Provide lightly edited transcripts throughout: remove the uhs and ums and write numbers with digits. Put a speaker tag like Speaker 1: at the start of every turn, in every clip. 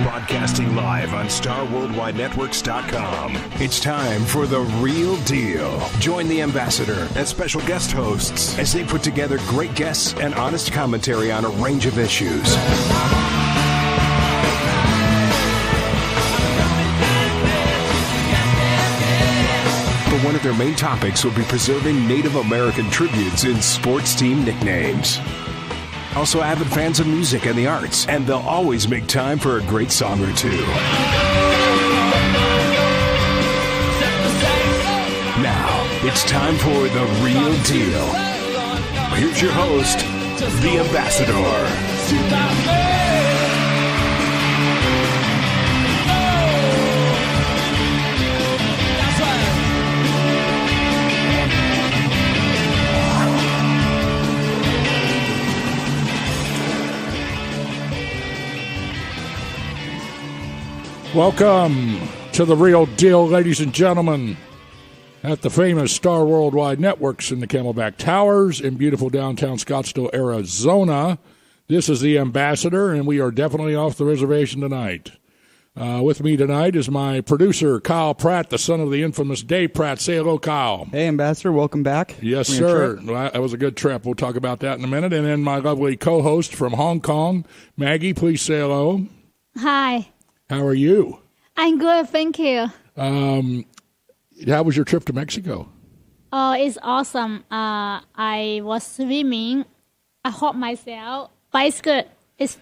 Speaker 1: Broadcasting live on StarWorldWideNetworks.com. It's time for The Real Deal. Join the Ambassador and special guest hosts as they put together great guests and honest commentary on a range of issues. But one of their main topics will be preserving Native American tributes in sports team nicknames. Also avid fans of music and the arts, and they'll always make time for a great song or two. Now, it's time for The Real Deal. Here's your host, the Ambassador.
Speaker 2: Welcome to The Real Deal, ladies and gentlemen, at the famous Star Worldwide Networks in the Camelback Towers in beautiful downtown Scottsdale, Arizona. This is the Ambassador, and we are definitely off the reservation tonight. With me tonight is my producer, Kyle Pratt, the son of the infamous Dave Pratt. Say hello, Kyle.
Speaker 3: Hey, Ambassador. Welcome back.
Speaker 2: Yes, sir. That was a good trip. We'll talk about that in a minute. And then my lovely co-host from Hong Kong, Maggie, please say hello.
Speaker 4: Hi.
Speaker 2: How are you?
Speaker 4: I'm good, thank you.
Speaker 2: How was your trip to Mexico?
Speaker 4: Oh, it's awesome. I was swimming. I hurt myself, but it's good.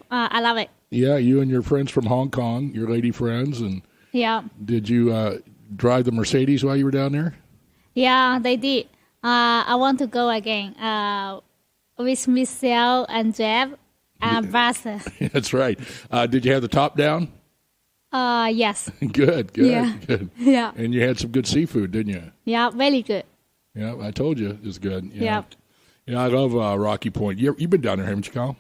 Speaker 4: I love it.
Speaker 2: Yeah, you and your friends from Hong Kong, your lady friends, and
Speaker 4: yeah.
Speaker 2: Did you drive the Mercedes while you were down there?
Speaker 4: Yeah, they did. I want to go again with Michelle and Jeff and Vassar.
Speaker 2: That's right. Did you have the top down?
Speaker 4: Yes.
Speaker 2: Good.
Speaker 4: Yeah.
Speaker 2: Good.
Speaker 4: Yeah.
Speaker 2: And you had some good seafood, didn't you?
Speaker 4: Yeah, very good.
Speaker 2: Yeah, I told you it's good.
Speaker 4: Yeah.
Speaker 2: Yeah, I love Rocky Point. You've been down there, haven't you, Kyle?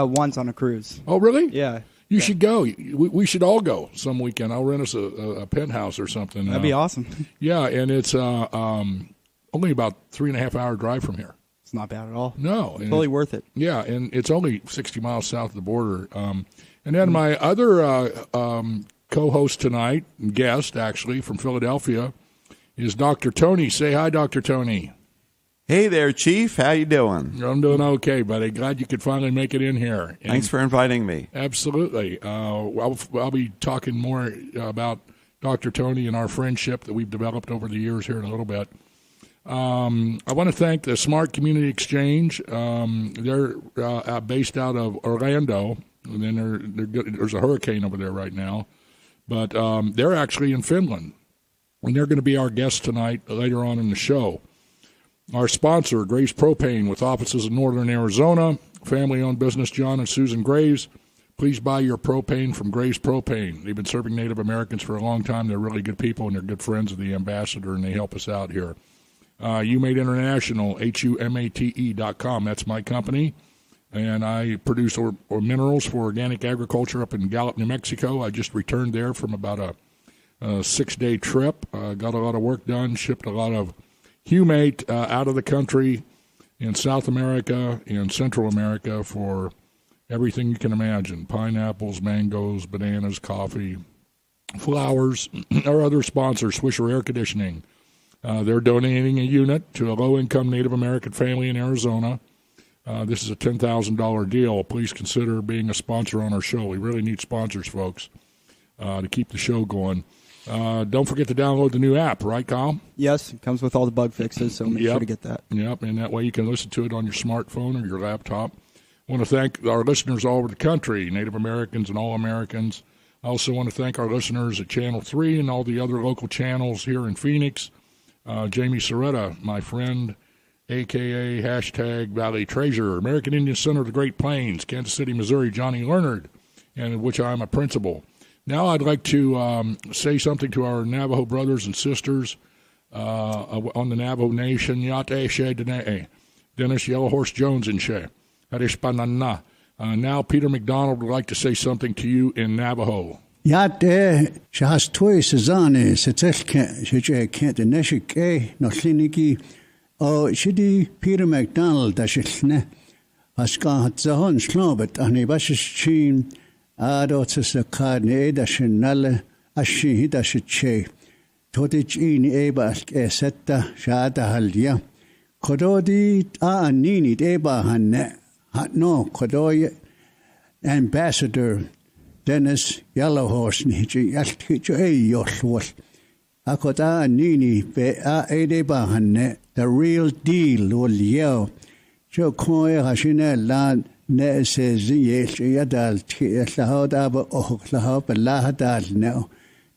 Speaker 3: Once on a cruise.
Speaker 2: Oh, really?
Speaker 3: Yeah.
Speaker 2: You should go. We should all go some weekend. I'll rent us a penthouse or something.
Speaker 3: That'd be awesome.
Speaker 2: Yeah, and it's only about 3.5 hour drive from here.
Speaker 3: It's not bad at all.
Speaker 2: No.
Speaker 3: Totally worth it.
Speaker 2: Yeah, and it's only 60 miles south of the border. And then my other co-host tonight, and guest actually, from Philadelphia, is Dr. Tony. Say hi, Dr. Tony.
Speaker 5: Hey there, Chief. How you doing?
Speaker 2: I'm doing okay, buddy. Glad you could finally make it in here. And
Speaker 5: thanks for inviting me.
Speaker 2: Absolutely. I'll be talking more about Dr. Tony and our friendship that we've developed over the years here in a little bit. I want to thank the Smart Community Exchange. They're based out of Orlando, and then there's a hurricane over there right now. But they're actually in Finland, and they're going to be our guests tonight later on in the show. Our sponsor, Graves Propane, with offices in northern Arizona, family-owned business John and Susan Graves. Please buy your propane from Graves Propane. They've been serving Native Americans for a long time. They're really good people, and they're good friends of the Ambassador, and they help us out here. UMate International, HUMATE.com. That's my company. And I produce minerals for organic agriculture up in Gallup, New Mexico. I just returned there from about a 6-day trip. Got a lot of work done, shipped a lot of humate out of the country in South America and Central America for everything you can imagine. Pineapples, mangoes, bananas, coffee, flowers. Our other sponsor, Swisher Air Conditioning. They're donating a unit to a low-income Native American family in Arizona. This is a $10,000 deal. Please consider being a sponsor on our show. We really need sponsors, folks, to keep the show going. Don't forget to download the new app, right, Kyle?
Speaker 3: Yes, it comes with all the bug fixes, so make sure to get that.
Speaker 2: Yep, and that way you can listen to it on your smartphone or your laptop. I want to thank our listeners all over the country, Native Americans and all Americans. I also want to thank our listeners at Channel 3 and all the other local channels here in Phoenix. Jamie Soretta, my friend, a.k.a. hashtag Valley Treasure, American Indian Center of the Great Plains, Kansas City, Missouri, Johnny Leonard, and in which I'm a principal. Now I'd like to say something to our Navajo brothers and sisters on the Navajo Nation. Yate she dene, Dennis Yellow Horse Jones and she. Now Peter McDonald would like to say something to you in Navajo.
Speaker 6: Yate shas toy sezane setelke shije the neshike no kliniki shidi Peter McDonald dashne Askan Zahon Slobet, and a Bashichin, Adotus a card, Edashin Nalle, Ashi Hidashiche, Totich in Ebas, Esetta, Shada Haldia, Kododi, Nini, Eba Hanne, no, Kodoy, Ambassador Dennis Yellowhorse, Niji, Yalticho, Yoshwas. Akoda Nini, Be Edeba Hanne, the real deal, will yell. Jo Koi Hashina Land Ne says yes, Yadal, Lahadaba, oh, Lahab, Lahadal now.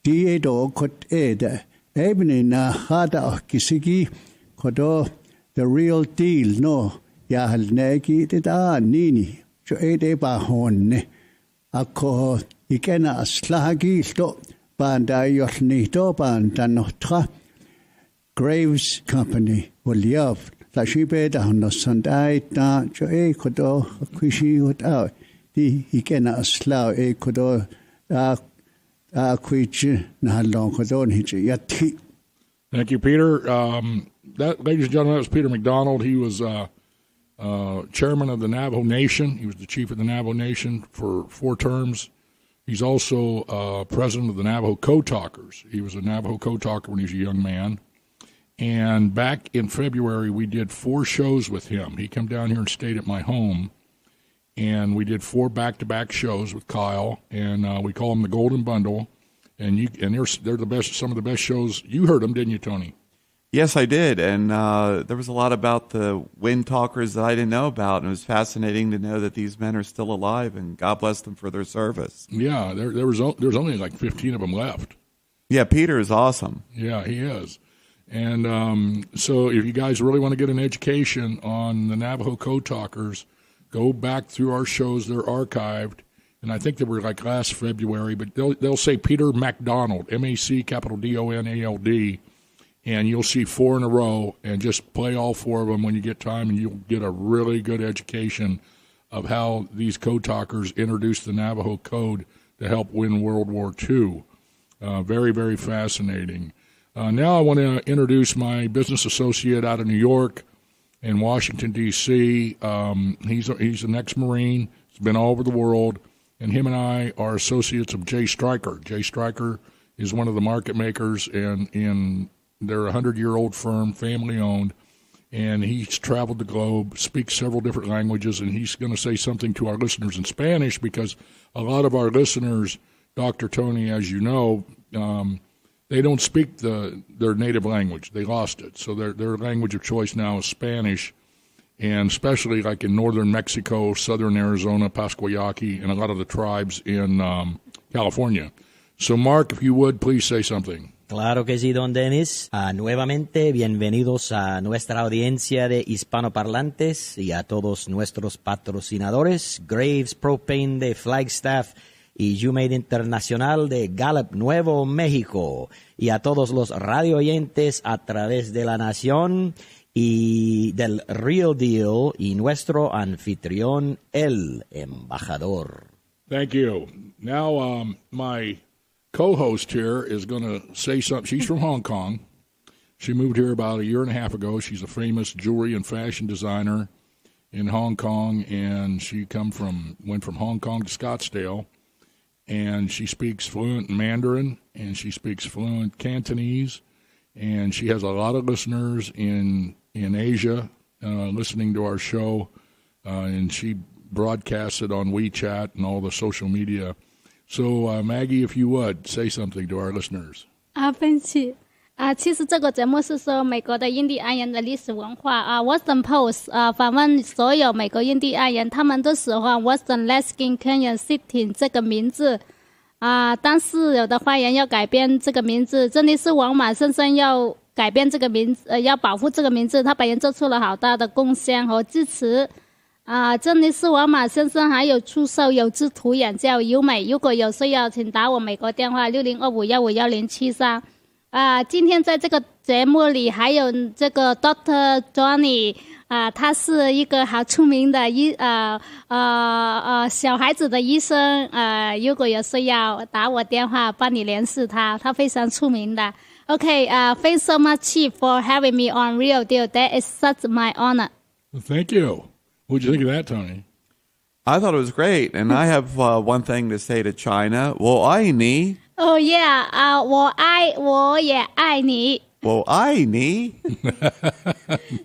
Speaker 6: Diedo Kot Eda, Ebony Na Hada Kisigi, Kodo, the real deal, no, Yahal Negi, the Nini, Jo Edeba Honne, Ako, Ikena Slagi, Stop, Banda Yosnito, Banda Notra, Graves Company, will love. La shibe da no Sunday da jo kodo kushi without di ikena slaw kodo kuich na long kodo hiji yati.
Speaker 2: Thank you, Peter. That, ladies and gentlemen, that was Peter McDonald. He was chairman of the Navajo Nation. He was the chief of the Navajo Nation for 4 terms. He's also president of the Navajo Code Talkers. He was a Navajo Code Talker when he was a young man. And back in February, we did 4 shows with him. He came down here and stayed at my home, and we did 4 back-to-back shows with Kyle, and we call them the Golden Bundle. And they're the best, some of the best shows. You heard them, didn't you, Tony?
Speaker 5: Yes, I did, and there was a lot about the wind talkers that I didn't know about, and it was fascinating to know that these men are still alive, and God bless them for their service.
Speaker 2: Yeah, there's only like 15 of them left.
Speaker 5: Yeah, Peter is awesome.
Speaker 2: Yeah, he is. And so if you guys really want to get an education on the Navajo Code Talkers, go back through our shows. They're archived. And I think they were like last February, but they'll say Peter MacDonald, M-A-C, capital D-O-N-A-L-D, and you'll see 4 in a row, and just play all 4 of them when you get time, and you'll get a really good education of how these code talkers introduced the Navajo Code to help win World War II. Very, very fascinating. Now I want to introduce my business associate out of New York and Washington, D.C. He's an ex-Marine. He's been all over the world, and him and I are associates of Jay Stryker. Jay Stryker is one of the market makers, and they're a 100-year-old firm, family-owned, and he's traveled the globe, speaks several different languages, and he's going to say something to our listeners in Spanish because a lot of our listeners, Dr. Tony, as you know, they don't speak their native language. They lost it. So their language of choice now is Spanish, and especially like in northern Mexico, southern Arizona, Pasquayaki, and a lot of the tribes in California. So, Mark, if you would, please say something.
Speaker 7: Claro que sí, don Dennis. Nuevamente, bienvenidos a nuestra audiencia de hispanoparlantes y a todos nuestros patrocinadores, Graves Propane de Flagstaff y YouMade Internacional de Gallup, Nuevo México, y a todos los radio oyentes a través de la nación y del Real Deal y nuestro anfitrión, el embajador.
Speaker 2: Thank you. Now, my co-host here is going to say something. She's from Hong Kong. She moved here about 1.5 years ago. She's a famous jewelry and fashion designer in Hong Kong, and she went from Hong Kong to Scottsdale. And she speaks fluent Mandarin, and she speaks fluent Cantonese, and she has a lot of listeners in Asia listening to our show, and she broadcasts it on WeChat and all the social media. So, Maggie, if you would, say something to our listeners.
Speaker 4: 分析其实这个节目是说美国的印第安人的历史文化Western Post 访问所有美国印第安人，他们都喜欢 Western Laskin Canyon City 这个名字但是有的花园要改变这个名字，真的是王马先生要改变这个名字要保护这个名字，他本人做出了好大的贡献和支持真的是王马先生还有出售有机土壤叫优美，如果有需要请打我美国电话6025151073今天在这个节目里还有这个 Dr. Johnny他是一个好出名的小孩子的医生如果有需要打我电话帮你联系他，他非常出名的。Okay, thanks so much, Chief, for having me on Real Deal. That is such my honor.
Speaker 2: Thank you. What'd you think of that, Tony?
Speaker 5: I thought it was great, and I have one thing to say to China. 我爱你.
Speaker 4: Oh yeah, 我也爱你.
Speaker 5: 我爱你.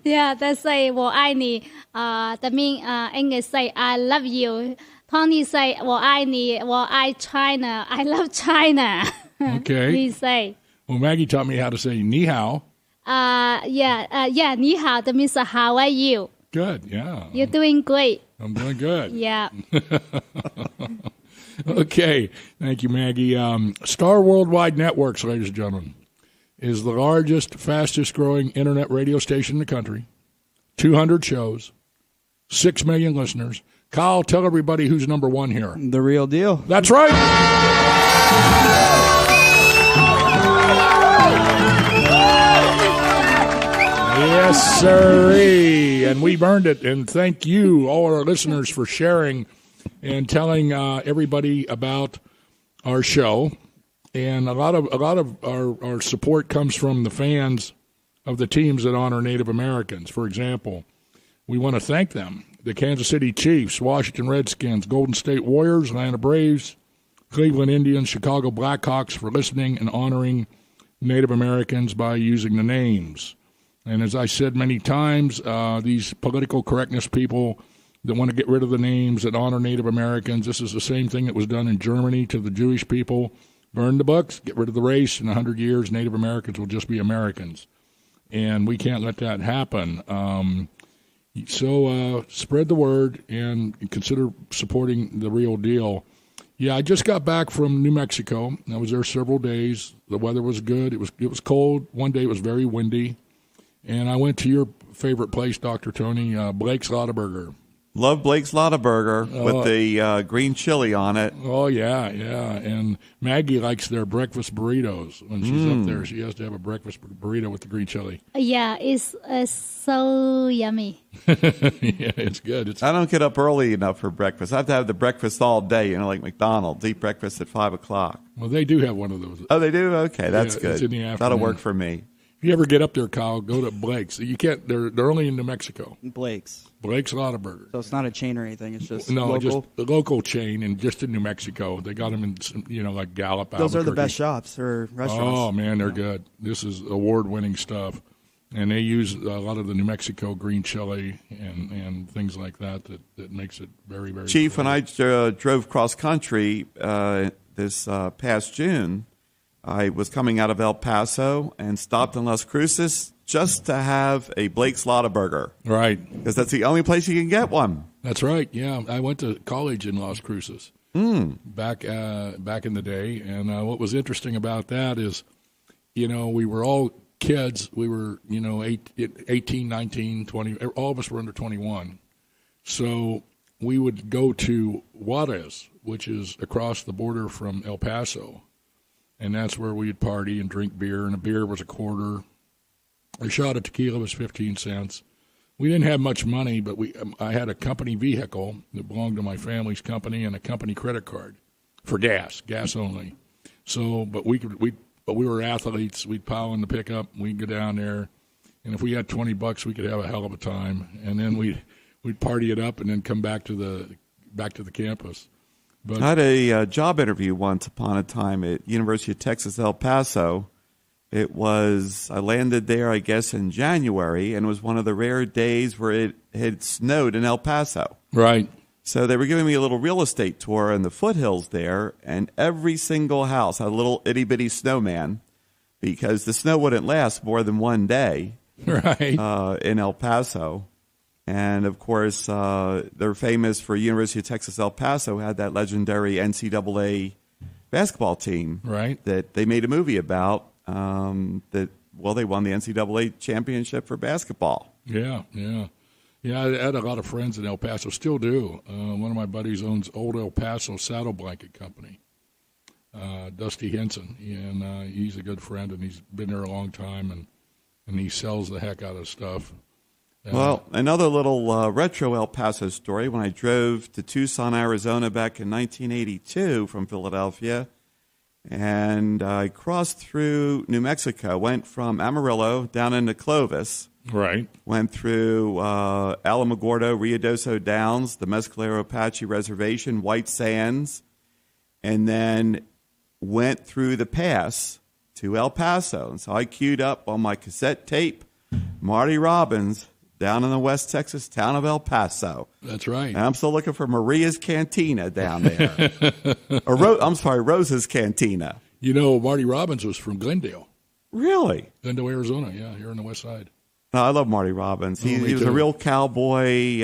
Speaker 4: Yeah, that's say 我爱你. That mean English say I love you. Tony say 我爱你, 我爱 China. I love China.
Speaker 2: Okay.
Speaker 4: He say.
Speaker 2: Well, Maggie taught me how to say ni hao.
Speaker 4: Yeah, 你好. That means how are you?
Speaker 2: Good, yeah.
Speaker 4: You're doing great.
Speaker 2: I'm doing good.
Speaker 4: Yeah.
Speaker 2: Okay. Thank you, Maggie. Star Worldwide Networks, ladies and gentlemen, is the largest, fastest-growing internet radio station in the country. 200 shows, 6 million listeners. Kyle, tell everybody who's number one here.
Speaker 3: The real deal.
Speaker 2: That's right. Yes, sirree. And we've earned it. And thank you, all our listeners, for sharing and telling everybody about our show. And a lot of our support comes from the fans of the teams that honor Native Americans. For example, we want to thank them. The Kansas City Chiefs, Washington Redskins, Golden State Warriors, Atlanta Braves, Cleveland Indians, Chicago Blackhawks for listening and honoring Native Americans by using the names. And as I said many times, these political correctness people that want to get rid of the names that honor Native Americans, this is the same thing that was done in Germany to the Jewish people. Burn the books, get rid of the race. In 100 years, Native Americans will just be Americans. And we can't let that happen. So spread the word and consider supporting the real deal. Yeah, I just got back from New Mexico. I was there several days. The weather was good. It was cold. One day it was very windy. And I went to your favorite place, Dr. Tony, Blake's Lotaburger.
Speaker 5: Love Blake's Lotaburger with the green chili on it.
Speaker 2: Oh, yeah. And Maggie likes their breakfast burritos. When she's up there, she has to have a breakfast burrito with the green chili.
Speaker 4: Yeah, it's so yummy.
Speaker 2: Yeah, it's good.
Speaker 5: I don't get up early enough for breakfast. I have to have the breakfast all day, like McDonald's. Eat breakfast at 5 o'clock.
Speaker 2: Well, they do have one of those.
Speaker 5: Oh, they do? Okay, that's good.
Speaker 2: It's in the afternoon.
Speaker 5: That'll work for me.
Speaker 2: If you ever get up there, Kyle, go to Blake's. You can't. They're only in New Mexico.
Speaker 3: Blake's
Speaker 2: Lotaburger.
Speaker 3: So it's not a chain or anything. It's just
Speaker 2: local?
Speaker 3: local.
Speaker 2: Just a local chain, and just in New Mexico. They got them in, like Gallup.
Speaker 3: Those are the
Speaker 2: Albuquerque.
Speaker 3: best shops or restaurants.
Speaker 2: Oh man, they're good. This is award-winning stuff, and they use a lot of the New Mexico green chili and things like that makes it very, very.
Speaker 5: Chief,
Speaker 2: good.
Speaker 5: when I drove cross country this past June, I was coming out of El Paso and stopped in Las Cruces just to have a Blake's Lotaburger.
Speaker 2: Right.
Speaker 5: Because that's the only place you can get one.
Speaker 2: That's right. Yeah, I went to college in Las Cruces back in the day, and what was interesting about that is, we were all kids. We were 18, 19, 20. All of us were under 21. So we would go to Juarez, which is across the border from El Paso. And that's where we'd party and drink beer, and a beer was $0.25. A shot of tequila was 15 cents. We didn't have much money, but I had a company vehicle that belonged to my family's company and a company credit card for gas only. So, but we were athletes. We'd pile in the pickup. We'd go down there, and if we had $20, we could have a hell of a time. And then we'd party it up, and then come back to the campus. But
Speaker 5: I had a job interview once upon a time at University of Texas, El Paso. I landed there, I guess, in January, and it was one of the rare days where it had snowed in El Paso.
Speaker 2: Right.
Speaker 5: So they were giving me a little real estate tour in the foothills there, and every single house had a little itty-bitty snowman because the snow wouldn't last more than one day in El Paso. And, of course, they're famous for University of Texas El Paso had that legendary NCAA basketball team that they made a movie about they won the NCAA championship for basketball.
Speaker 2: Yeah. I had a lot of friends in El Paso, still do. One of my buddies owns Old El Paso Saddle Blanket Company, Dusty Henson, and he's a good friend, and he's been there a long time, and he sells the heck out of stuff.
Speaker 5: Well, another little retro El Paso story. When I drove to Tucson, Arizona back in 1982 from Philadelphia, and I crossed through New Mexico, went from Amarillo down into Clovis.
Speaker 2: Right.
Speaker 5: Went through Alamogordo, Ruidoso Downs, the Mescalero Apache Reservation, White Sands, and then went through the pass to El Paso. And so I queued up on my cassette tape Marty Robbins down in the West Texas town of El Paso.
Speaker 2: That's right.
Speaker 5: And I'm still looking for Maria's Cantina down there. I'm sorry, Rosa's Cantina.
Speaker 2: You know, Marty Robbins was from Glendale.
Speaker 5: Really?
Speaker 2: Glendale, Arizona, yeah, here on the west side.
Speaker 5: No, I love Marty Robbins. He was a real cowboy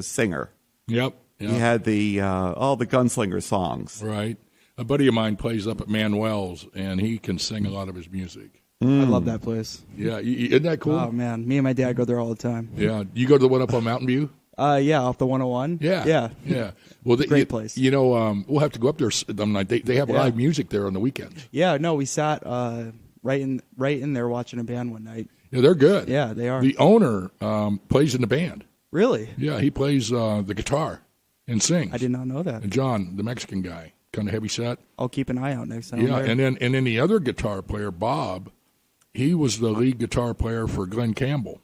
Speaker 5: singer.
Speaker 2: Yep.
Speaker 5: He had all the gunslinger songs.
Speaker 2: Right. A buddy of mine plays up at Manuel's, and he can sing a lot of his music.
Speaker 3: I love that place.
Speaker 2: Yeah, isn't that cool?
Speaker 3: Oh, man. Me and my dad go there all the time.
Speaker 2: Yeah. You go to the one up on Mountain View?
Speaker 3: Yeah, off the 101.
Speaker 2: Yeah. Well,
Speaker 3: Great place.
Speaker 2: You know, we'll have to go up there. They have live music there on the weekends.
Speaker 3: Yeah, no, we sat right in there watching a band one night.
Speaker 2: Yeah, they're good.
Speaker 3: Yeah, they are.
Speaker 2: The owner plays in the band.
Speaker 3: Really?
Speaker 2: Yeah, he plays the guitar and sings.
Speaker 3: I did not know that.
Speaker 2: And John, the Mexican guy, kind of heavy set.
Speaker 3: I'll keep an eye out next time.
Speaker 2: Yeah, and then the other guitar player, Bob, he was the lead guitar player for Glenn Campbell.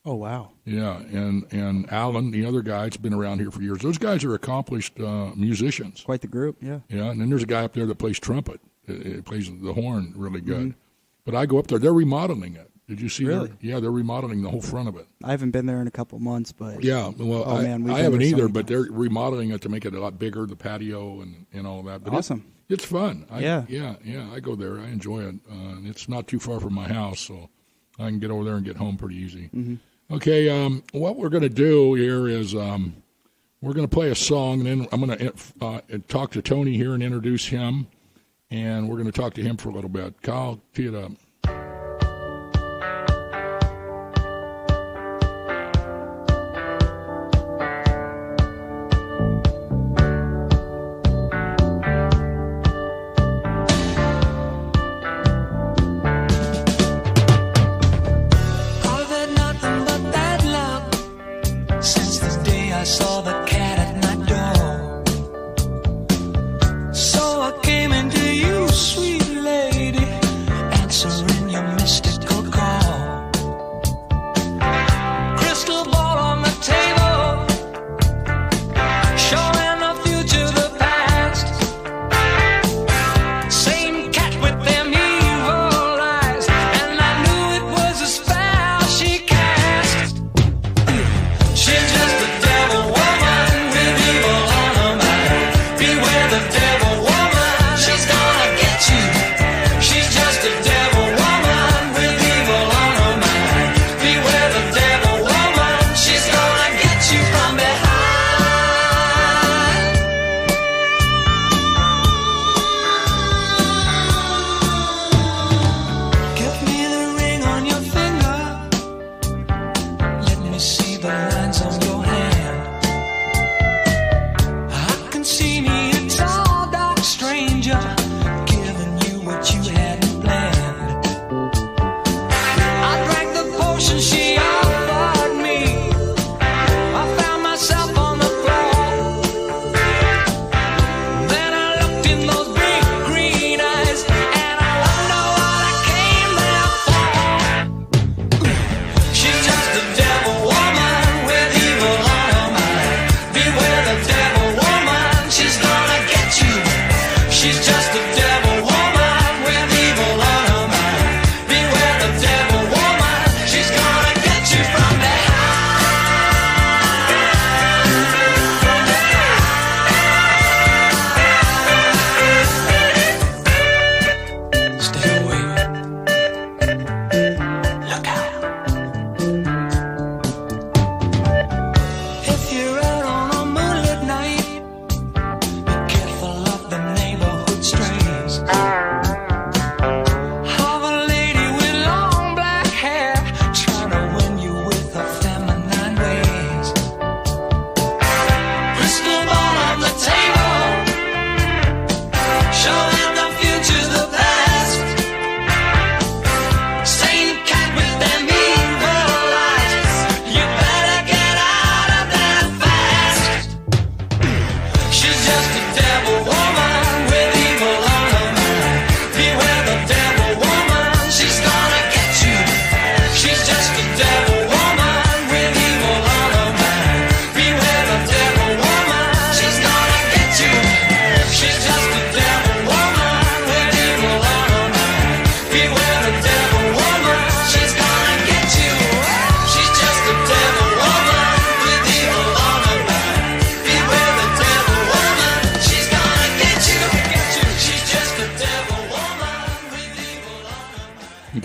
Speaker 3: Oh, wow.
Speaker 2: Yeah, and Alan, the other guy, has been around here for years. Those guys are accomplished musicians.
Speaker 3: Quite the group, yeah.
Speaker 2: Yeah, and then there's a guy up there that plays trumpet. It plays the horn really good. But I go up there. They're remodeling it. Did you see?
Speaker 3: Really?
Speaker 2: Yeah, they're remodeling the whole front of it.
Speaker 3: I haven't been there in a couple months, but
Speaker 2: yeah, well, I haven't either. But they're remodeling it to make it a lot bigger, the patio and all that. But
Speaker 3: awesome.
Speaker 2: It's fun.
Speaker 3: Yeah.
Speaker 2: I go there. I enjoy it. And it's not too far from my house, so I can get over there and get home pretty easy. Okay, what we're going to do here is we're going to play a song, and then I'm going to talk to Tony here and introduce him, and we're going to talk to him for a little bit. Kyle, tee it up.
Speaker 8: She's just a devil woman.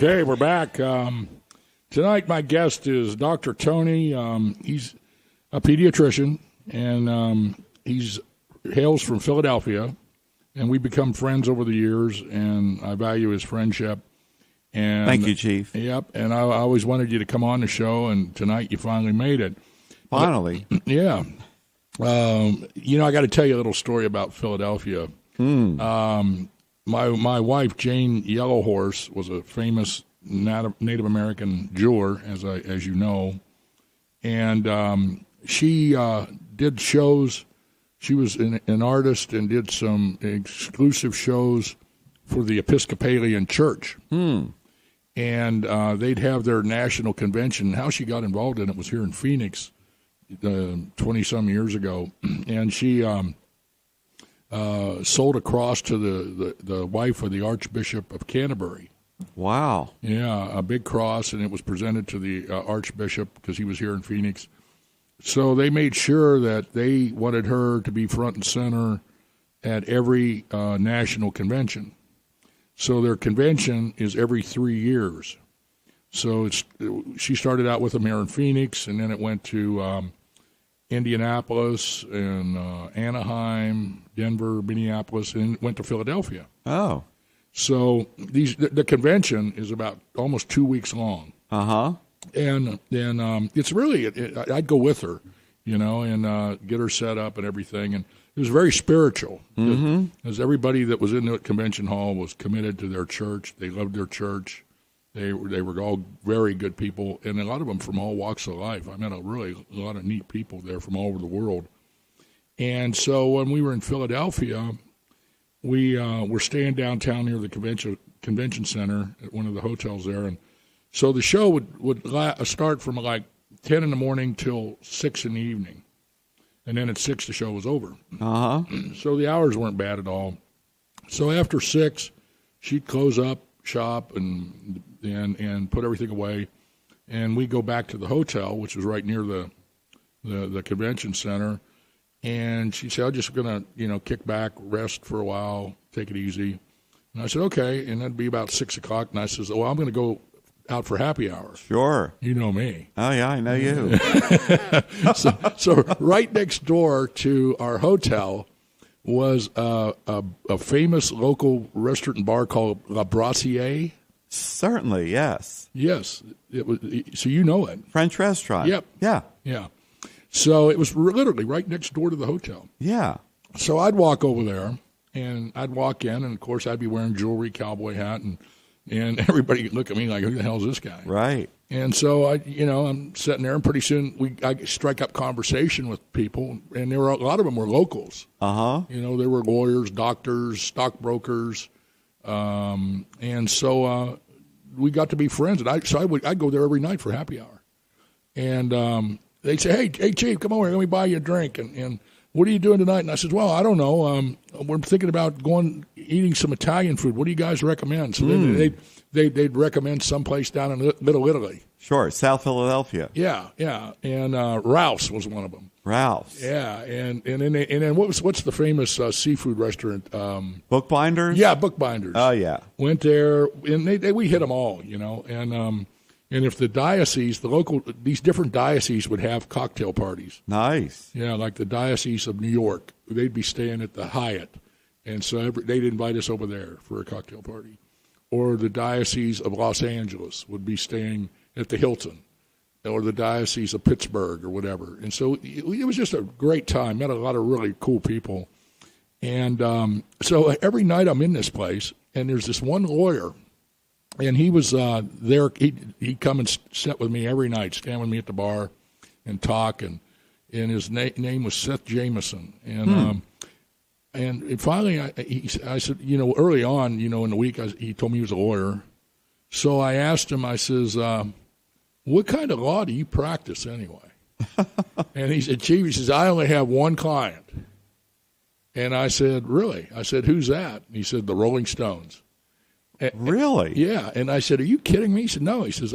Speaker 2: Okay, we're back. Tonight, my guest is Dr. Tony. He's a pediatrician, and he's hails from Philadelphia. And we've become friends over the years, and I value his friendship. And
Speaker 5: thank you, Chief.
Speaker 2: Yep, and I always wanted you to come on the show, and tonight you finally made it.
Speaker 5: Finally.
Speaker 2: Yeah. I got to tell you a little story about Philadelphia. My wife, Jane Yellowhorse, was a famous Native American jeweler, as you know, and she did shows. She was an artist and did some exclusive shows for the Episcopalian Church. And they'd have their national convention. How she got involved in it was here in Phoenix 20-some years ago. And she sold a cross to the wife of the Archbishop of Canterbury.
Speaker 5: Wow.
Speaker 2: Yeah, a big cross, and it was presented to the Archbishop because he was here in Phoenix. So they made sure that they wanted her to be front and center at every national convention. So their convention is every 3 years. So she started out with them here in Phoenix, and then it went to Indianapolis and Anaheim, Denver, Minneapolis, and went to Philadelphia.
Speaker 5: Oh.
Speaker 2: So the convention is about almost 2 weeks long.
Speaker 5: Uh-huh.
Speaker 2: And then it's really, I'd go with her, and get her set up and everything. And it was very spiritual. Because everybody that was in the convention hall was committed to their church. They loved their church. They were all very good people, and a lot of them from all walks of life. I met a lot of neat people there from all over the world. And so when we were in Philadelphia, we were staying downtown near the convention center at one of the hotels there, and so the show would start from like 10 in the morning till 6 in the evening. And then at 6, the show was over.
Speaker 5: Uh-huh.
Speaker 2: So the hours weren't bad at all. So after 6, she'd close up shop and put everything away. And we'd go back to the hotel, which was right near the convention center. And she'd say, I'm just going to, kick back, rest for a while, take it easy. And I said, okay. And that'd be about 6 o'clock. And I says, I'm going to go out for happy hour.
Speaker 5: Sure.
Speaker 2: You know me.
Speaker 5: Oh, yeah, I know you.
Speaker 2: so right next door to our hotel was a famous local restaurant and bar called La Brasserie.
Speaker 5: Certainly, yes.
Speaker 2: Yes. It was. So you know it.
Speaker 5: French restaurant.
Speaker 2: Yep.
Speaker 5: Yeah.
Speaker 2: Yeah. So it was literally right next door to the hotel.
Speaker 5: Yeah.
Speaker 2: So I'd walk over there, and I'd walk in, and, of course, I'd be wearing jewelry, cowboy hat, and everybody would look at me like, who the hell is this guy?
Speaker 5: Right.
Speaker 2: And so, I'm sitting there, and pretty soon I strike up conversation with people, and a lot of them were locals.
Speaker 5: Uh-huh.
Speaker 2: They were lawyers, doctors, stockbrokers, and so we got to be friends. And I'd go there every night for happy hour. And they'd say, hey, Chief, come over here, let me buy you a drink. And what are you doing tonight? And I said, well, I don't know. We're thinking about eating some Italian food. What do you guys recommend? So they'd recommend someplace down in Little Italy.
Speaker 5: Sure, South Philadelphia.
Speaker 2: Yeah. And Ralph's was one of them.
Speaker 5: Ralph's.
Speaker 2: Yeah, and then what's the famous seafood restaurant?
Speaker 5: Bookbinders?
Speaker 2: Yeah, Bookbinders.
Speaker 5: Oh, yeah.
Speaker 2: Went there, and we hit them all, and if the diocese, these different dioceses would have cocktail parties.
Speaker 5: Nice.
Speaker 2: Yeah, like the Diocese of New York, they'd be staying at the Hyatt, and so they'd invite us over there for a cocktail party. Or the Diocese of Los Angeles would be staying at the Hilton, or the Diocese of Pittsburgh or whatever. And so it was just a great time. Met a lot of really cool people. And so every night I'm in this place, and there's this one lawyer, and he was there. He'd come and sit with me every night, stand with me at the bar and talk. And his name was Seth Jameson. And finally I said, early on, in the week, he told me he was a lawyer. So I asked him, I says, what kind of law do you practice anyway? And he said, Chief, he says, I only have one client. And I said, really? I said, who's that? And he said, the Rolling Stones.
Speaker 5: Really?
Speaker 2: Yeah. And I said, are you kidding me? He said, no. He says,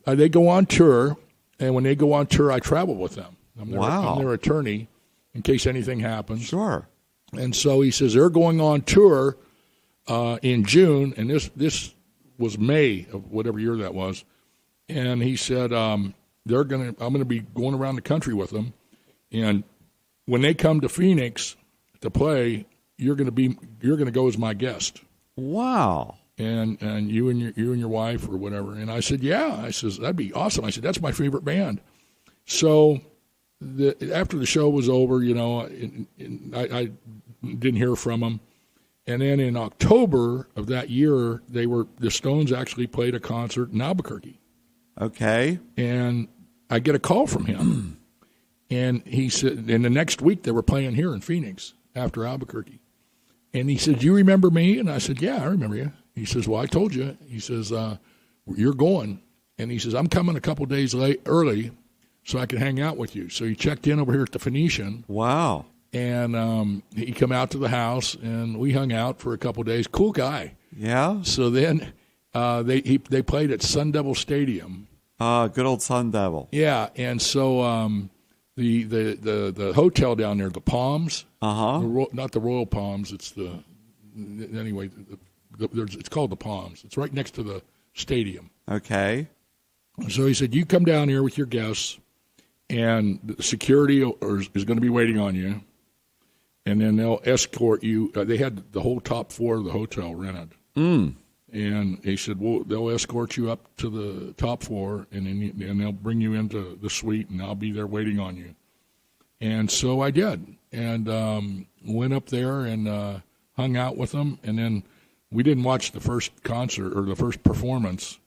Speaker 2: they go on tour, and when they go on tour, I travel with them. I'm their attorney in case anything happens.
Speaker 5: Sure.
Speaker 2: And so he says, they're going on tour in June, and this was May of whatever year that was, and he said I'm going to be going around the country with them, and when they come to Phoenix to play, you're going to go as my guest.
Speaker 5: Wow.
Speaker 2: And you and your wife or whatever. And I said, yeah. I says, that'd be awesome. I said, that's my favorite band. So after the show was over, I didn't hear from them. And then in October of that year, the Stones actually played a concert in Albuquerque.
Speaker 5: Okay.
Speaker 2: And I get a call from him. And he said, and the next week they were playing here in Phoenix after Albuquerque. And he said, do you remember me? And I said, yeah, I remember you. He says, well, I told you. He says, you're going. And he says, I'm coming a couple days early so I can hang out with you. So he checked in over here at the Phoenician.
Speaker 5: Wow.
Speaker 2: And he come out to the house, and we hung out for a couple days. Cool guy.
Speaker 5: Yeah.
Speaker 2: So then they played at Sun Devil Stadium.
Speaker 5: Good old Sun Devil.
Speaker 2: Yeah, and so the hotel down there, the Palms. Not the Royal Palms. It's anyway. It's called the Palms. It's right next to the stadium.
Speaker 5: Okay.
Speaker 2: So he said, you come down here with your guests, and the security is going to be waiting on you, and then they'll escort you. They had the whole top floor of the hotel rented. And he said, well, they'll escort you up to the top floor, and they'll bring you into the suite, and I'll be there waiting on you. And so I did, and went up there and hung out with them, and then we didn't watch the first concert or the first performance.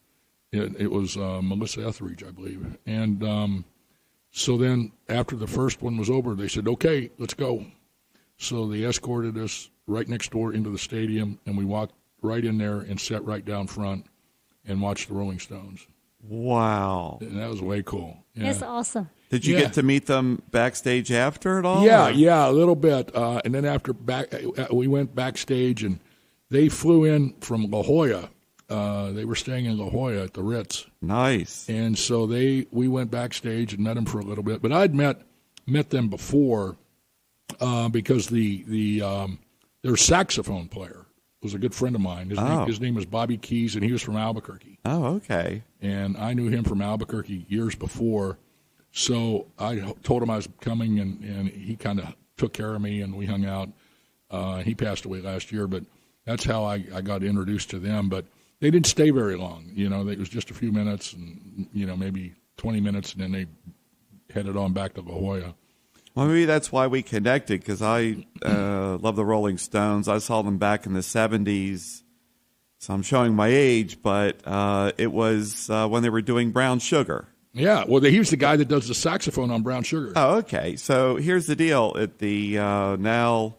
Speaker 2: It was Melissa Etheridge, I believe. And so then after the first one was over, they said, okay, let's go. So they escorted us right next door into the stadium, and we walked right in there and sat right down front and watched the Rolling Stones.
Speaker 5: Wow.
Speaker 2: And that was way cool. Yeah.
Speaker 4: That's awesome.
Speaker 5: Did you get to meet them backstage after at all?
Speaker 2: Yeah, a little bit. And then we went backstage, and they flew in from La Jolla. They were staying in La Jolla at the Ritz. Nice. And so we went backstage and met them for a little bit. But I'd met them before because their saxophone player was a good friend of mine. His name was Bobby Keys, and he was from Albuquerque.
Speaker 5: Oh, okay.
Speaker 2: And I knew him from Albuquerque years before. So I told him I was coming, and he kind of took care of me, and we hung out. He passed away last year, but that's how I got introduced to them. But they didn't stay very long. It was just a few minutes, and maybe 20 minutes, and then they headed on back to La Jolla.
Speaker 5: Well, maybe that's why we connected, because I love the Rolling Stones. I saw them back in the 70s, so I'm showing my age, but it was when they were doing Brown Sugar.
Speaker 2: Yeah, well, he was the guy that does the saxophone on Brown Sugar.
Speaker 5: Oh, okay. So here's the deal. At the now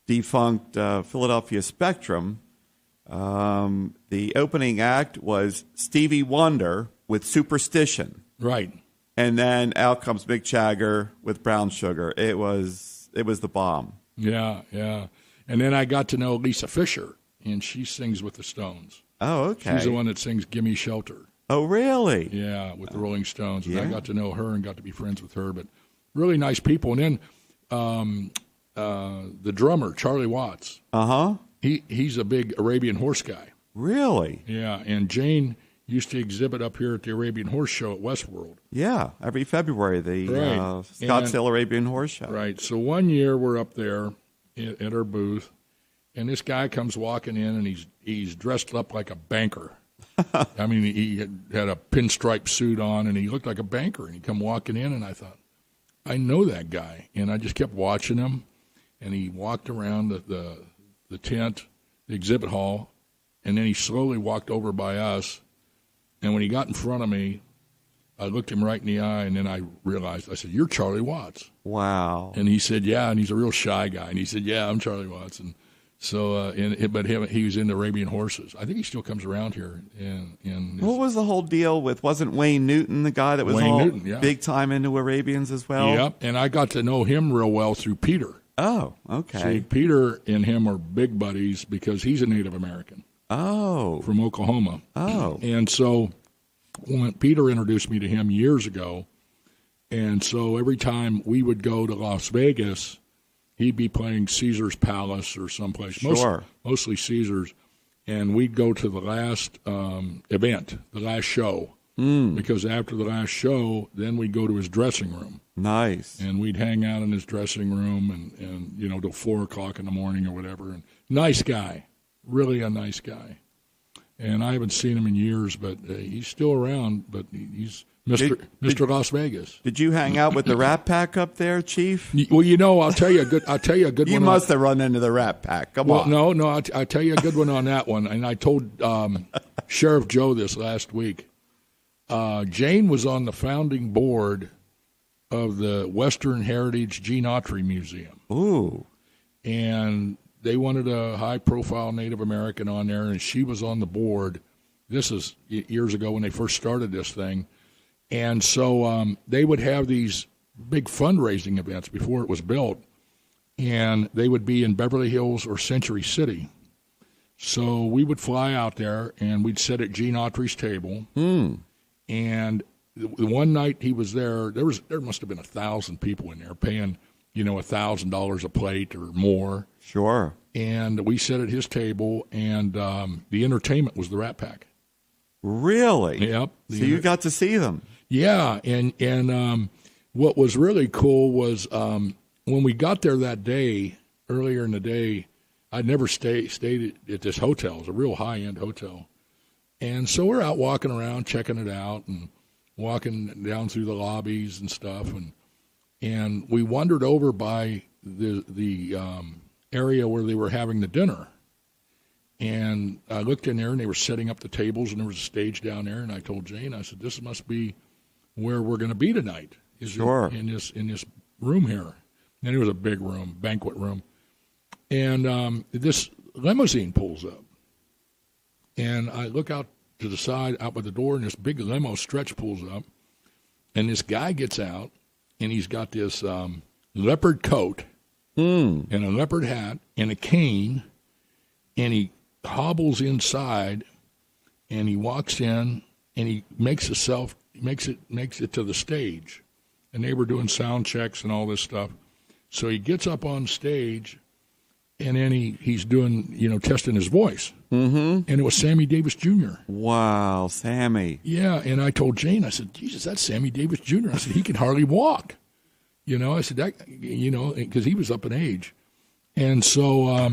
Speaker 5: defunct Philadelphia Spectrum, the opening act was Stevie Wonder with Superstition.
Speaker 2: Right.
Speaker 5: And then out comes Mick Jagger with Brown Sugar. It was the bomb.
Speaker 2: Yeah. And then I got to know Lisa Fisher, and she sings with the Stones.
Speaker 5: Oh, okay.
Speaker 2: She's the one that sings Gimme Shelter.
Speaker 5: Oh, really?
Speaker 2: Yeah, with the Rolling Stones. And
Speaker 5: Yeah.
Speaker 2: I got to know her and got to be friends with her. But really nice people. And then the drummer, Charlie Watts.
Speaker 5: Uh-huh.
Speaker 2: He's a big Arabian horse guy.
Speaker 5: Really?
Speaker 2: Yeah, and Jane used to exhibit up here at the Arabian Horse Show at Westworld.
Speaker 5: Yeah, every February, the
Speaker 2: Right.
Speaker 5: Scottsdale Arabian Horse Show.
Speaker 2: Right. So one year we're up there at our booth, and this guy comes walking in, and he's dressed up like a banker. I mean, he had a pinstripe suit on, and he looked like a banker. And he come walking in, and I thought, I know that guy. And I just kept watching him, and he walked around the tent, the exhibit hall, and then he slowly walked over by us. And when he got in front of me, I looked him right in the eye, and then I realized, I said, you're Charlie Watts.
Speaker 5: Wow.
Speaker 2: And he said, yeah, and he's a real shy guy. And he said, yeah, I'm Charlie Watts. And so, he was into Arabian horses. I think he still comes around here. And
Speaker 5: what was the whole deal with, wasn't Wayne Newton the guy that was big time into Arabians as well?
Speaker 2: Yep, and I got to know him real well through Peter.
Speaker 5: Oh, okay.
Speaker 2: See, Peter and him are big buddies because he's a Native American.
Speaker 5: Oh.
Speaker 2: From Oklahoma.
Speaker 5: Oh.
Speaker 2: And so when Peter introduced me to him years ago, and so every time we would go to Las Vegas, he'd be playing Caesar's Palace or someplace.
Speaker 5: Sure.
Speaker 2: Mostly Caesar's. and we'd go to the last event, the last show, because after the last show, then we'd go to his dressing room.
Speaker 5: Nice.
Speaker 2: And we'd hang out in his dressing room and till 4 o'clock in the morning or whatever. And nice guy, really a nice guy. And I haven't seen him in years, but he's still around, but he's Mr. Las Vegas.
Speaker 5: Did you hang out with the Rat Pack up there, Chief?
Speaker 2: Well, I'll tell you a good one.
Speaker 5: You must have run into the Rat Pack. Come on.
Speaker 2: No, I'll tell you a good one on that one. And I told Sheriff Joe this last week. Jane was on the founding board of the Western Heritage Gene Autry Museum.
Speaker 5: Ooh.
Speaker 2: And they wanted a high-profile Native American on there, and she was on the board. This is years ago when they first started this thing. And so they would have these big fundraising events before it was built, and they would be in Beverly Hills or Century City. So we would fly out there, and we'd sit at Gene Autry's table. And the one night he was there, there must have been 1,000 people in there paying, $1,000 a plate or more.
Speaker 5: Sure.
Speaker 2: And we sat at his table, and the entertainment was the Rat Pack.
Speaker 5: Really?
Speaker 2: Yep.
Speaker 5: So you got to see them.
Speaker 2: Yeah, and what was really cool was when we got there that day, earlier in the day, I'd never stayed at this hotel. It was a real high-end hotel. And so we're out walking around, checking it out, and walking down through the lobbies and stuff. And we wandered over by the area where they were having the dinner. And I looked in there, and they were setting up the tables, and there was a stage down there. And I told Jane, I said, this must be where we're going to be tonight.
Speaker 5: Sure.
Speaker 2: In this room here. And it was a big room, banquet room. And this limousine pulls up. And I look out to the side, out by the door, and this big limo stretch pulls up. And this guy gets out, and he's got this leopard coat and a leopard hat and a cane, and he hobbles inside, and he walks in, and he makes it to the stage. And they were doing sound checks and all this stuff. So he gets up on stage, and then he's doing, testing his voice. Mm-hmm. And it was Sammy Davis Jr.
Speaker 5: Wow, Sammy.
Speaker 2: Yeah, and I told Jane, I said, Jesus, that's Sammy Davis Jr. I said, he can hardly walk. I said, that, because he was up in age. And so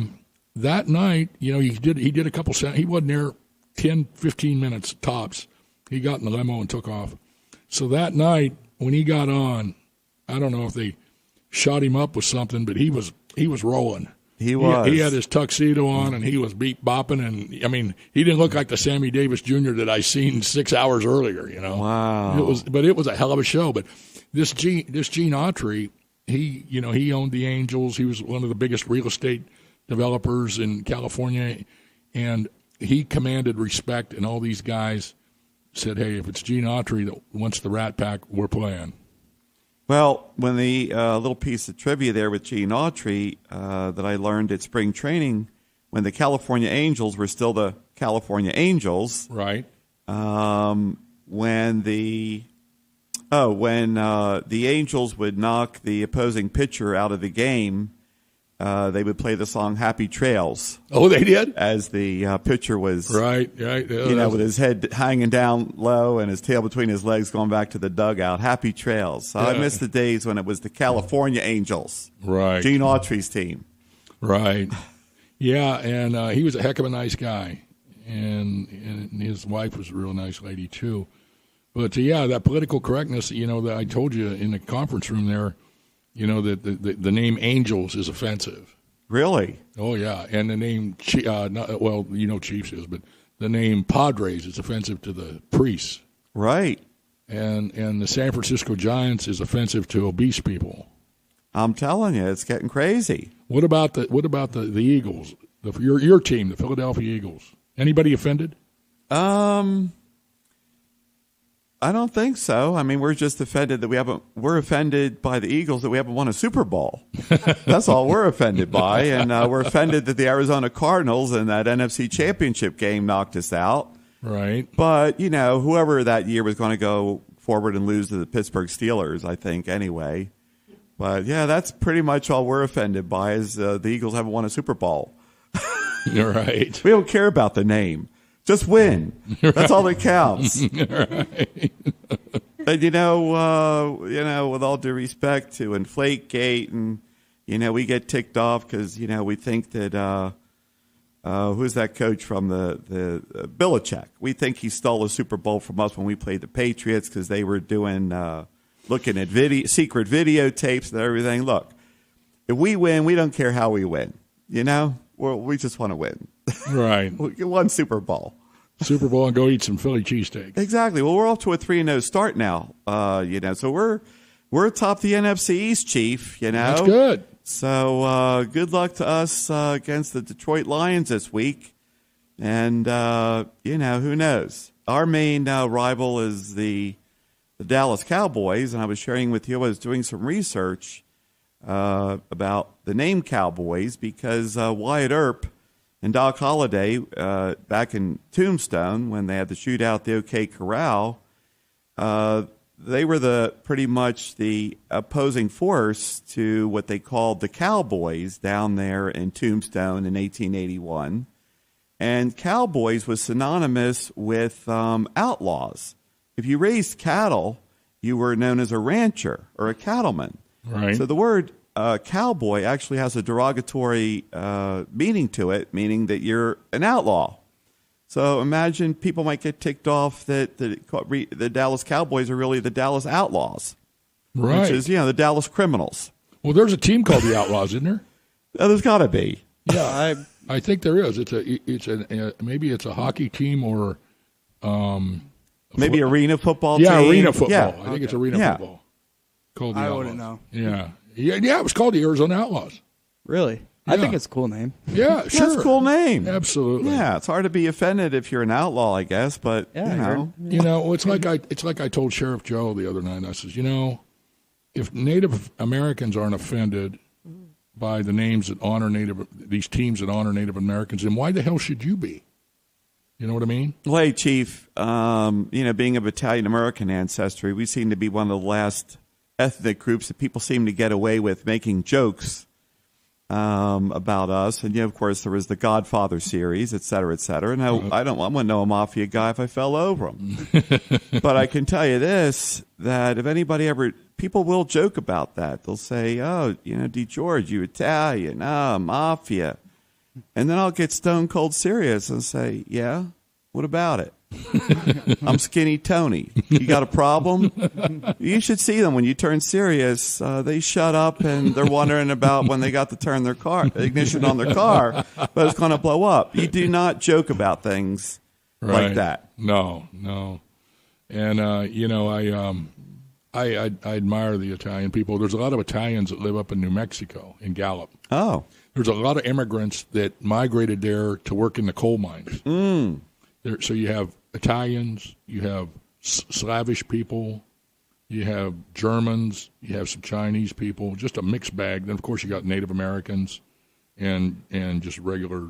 Speaker 2: that night, he did a couple sound. He wasn't there 10, 15 minutes tops. He got in the limo and took off. So that night, when he got on, I don't know if they shot him up with something, but he was rolling.
Speaker 5: He was.
Speaker 2: He had his tuxedo on, and he was beat bopping, and I mean, he didn't look like the Sammy Davis Jr. that I seen 6 hours earlier.
Speaker 5: Wow.
Speaker 2: It was a hell of a show. But this Gene Autry, he owned the Angels. He was one of the biggest real estate developers in California, and he commanded respect. And all these guys said, "Hey, if it's Gene Autry that wants the Rat Pack, we're playing."
Speaker 5: Well, when the little piece of trivia there with Gene Autry that I learned at spring training, when the California Angels were still the California Angels,
Speaker 2: right?
Speaker 5: When the Angels would knock the opposing pitcher out of the game, they would play the song "Happy Trails."
Speaker 2: Oh, they did?
Speaker 5: As the pitcher was
Speaker 2: right.
Speaker 5: With his head hanging down low and his tail between his legs, going back to the dugout. Happy Trails. So I miss the days when it was the California Angels,
Speaker 2: right?
Speaker 5: Gene Autry's team,
Speaker 2: right? Yeah, and he was a heck of a nice guy, and his wife was a real nice lady too. But that political correctness, that I told you in the conference room there. That the name Angels is offensive.
Speaker 5: Really?
Speaker 2: Oh, yeah. And the name, Chiefs is, but the name Padres is offensive to the priests. Right. And the San Francisco Giants is offensive to obese people.
Speaker 5: I'm telling you, it's getting crazy.
Speaker 2: What about the Eagles? Your team, the Philadelphia Eagles. Anybody offended?
Speaker 5: I don't think so. I mean, we're just offended that we're offended by the Eagles that we haven't won a Super Bowl. That's all we're offended by. And we're offended that the Arizona Cardinals in that NFC Championship game knocked us out.
Speaker 2: Right.
Speaker 5: But, whoever that year was going to go forward and lose to the Pittsburgh Steelers, I think, anyway. But, yeah, that's pretty much all we're offended by is the Eagles haven't won a Super Bowl.
Speaker 2: You're right.
Speaker 5: We don't care about the name. Just win. That's all that counts.
Speaker 2: Right.
Speaker 5: And with all due respect to Inflategate, and we get ticked off because we think that who's that coach from the Belichick? We think he stole a Super Bowl from us when we played the Patriots because they were doing looking at secret videotapes and everything. Look, if we win, we don't care how we win. We just want to win. Right. We get one Super Bowl.
Speaker 2: Super Bowl and go eat some Philly cheesesteak.
Speaker 5: Exactly. Well, we're off to a 3-0 start now. So we're atop the NFC East, Chief.
Speaker 2: That's good.
Speaker 5: So good luck to us against the Detroit Lions this week. And who knows? Our main rival is the Dallas Cowboys, and I was sharing with you. I was doing some research about the name Cowboys because Wyatt Earp and Doc Holliday, back in Tombstone, when they had the shootout at the OK Corral, they were pretty much the opposing force to what they called the Cowboys down there in Tombstone in 1881. And Cowboys was synonymous with outlaws. If you raised cattle, you were known as a rancher or a cattleman.
Speaker 2: Right.
Speaker 5: So the word cowboy actually has a derogatory meaning to it, meaning that you're an outlaw. So imagine people might get ticked off that the Dallas Cowboys are really the Dallas Outlaws,
Speaker 2: right?
Speaker 5: Which is the Dallas Criminals.
Speaker 2: Well, there's a team called the Outlaws, isn't there?
Speaker 5: There's got to be.
Speaker 2: Yeah, I think there is. Maybe it's a hockey team or
Speaker 5: maybe arena football team.
Speaker 2: Yeah, arena football.
Speaker 5: Yeah.
Speaker 2: I think it's arena football. Called the
Speaker 3: I
Speaker 2: Outlaws.
Speaker 3: wouldn't know.
Speaker 2: Yeah, it was called the Arizona Outlaws.
Speaker 3: Really?
Speaker 2: Yeah.
Speaker 3: I think it's a cool name.
Speaker 2: Yeah, sure.
Speaker 5: That's a cool name.
Speaker 2: Absolutely.
Speaker 5: Yeah, it's hard to be offended if you're an outlaw, I guess, but
Speaker 2: it's like I told Sheriff Joe the other night. I says, if Native Americans aren't offended by the names that honor these teams that honor Native Americans, then why the hell should you be? You know what I mean?
Speaker 5: Well, hey, Chief, being of Italian American ancestry, we seem to be one of the last ethnic groups that people seem to get away with making jokes about us. And, of course, there was the Godfather series, et cetera, et cetera. And I wouldn't know a mafia guy if I fell over him. But I can tell you this, that if anybody people will joke about that. They'll say, oh, D. George, you Italian, mafia. And then I'll get stone cold serious and say, yeah, what about it? I'm Skinny Tony. You got a problem? You should see them when you turn serious. They shut up and they're wondering about when they got to turn their ignition on their car, but it's going to blow up. You do not joke about things like that.
Speaker 2: No. And I admire the Italian people. There's a lot of Italians that live up in New Mexico, in Gallup.
Speaker 5: Oh.
Speaker 2: There's a lot of immigrants that migrated there to work in the coal mines. So you have Italians, you have Slavish people, you have Germans, you have some Chinese people, just a mixed bag. Then, of course, you got Native Americans and just regular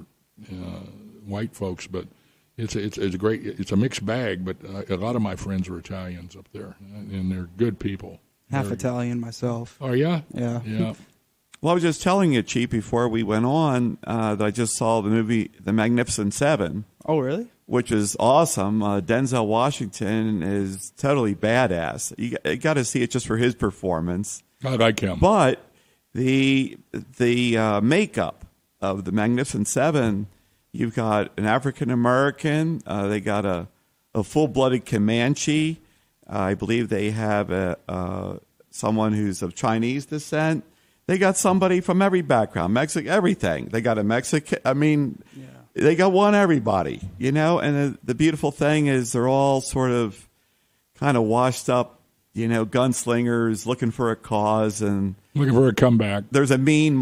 Speaker 2: white folks. But it's a mixed bag. But a lot of my friends are Italians up there, and they're good people.
Speaker 3: Half Italian myself.
Speaker 2: Oh, yeah?
Speaker 3: Yeah.
Speaker 5: Well, I was just telling you, Chief, before we went on, that I just saw the movie The Magnificent Seven.
Speaker 3: Oh, really?
Speaker 5: Which is awesome. Denzel Washington is totally badass. You got to see it just for his performance.
Speaker 2: I like him.
Speaker 5: But the makeup of The Magnificent Seven, you've got an African American. They got a full-blooded Comanche. I believe they have someone who's of Chinese descent. They got somebody from every background, everything. They got a Mexican. They got everybody, And the beautiful thing is they're all sort of kind of washed up, gunslingers looking for a cause and
Speaker 2: looking for a comeback.
Speaker 5: There's a mean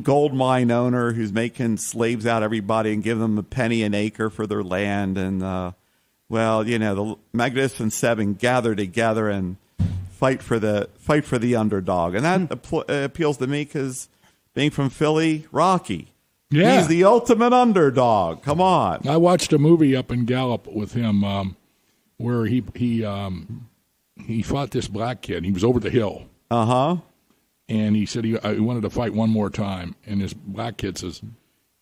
Speaker 5: gold mine owner who's making slaves out of everybody and giving them a penny an acre for their land. And the Magnificent Seven gather together and fight for the underdog, and that appeals to me because being from Philly, Rocky, he's the ultimate underdog. Come on!
Speaker 2: I watched a movie up in Gallup with him where he fought this black kid. He was over the hill,
Speaker 5: and
Speaker 2: he said he wanted to fight one more time, and this black kid says,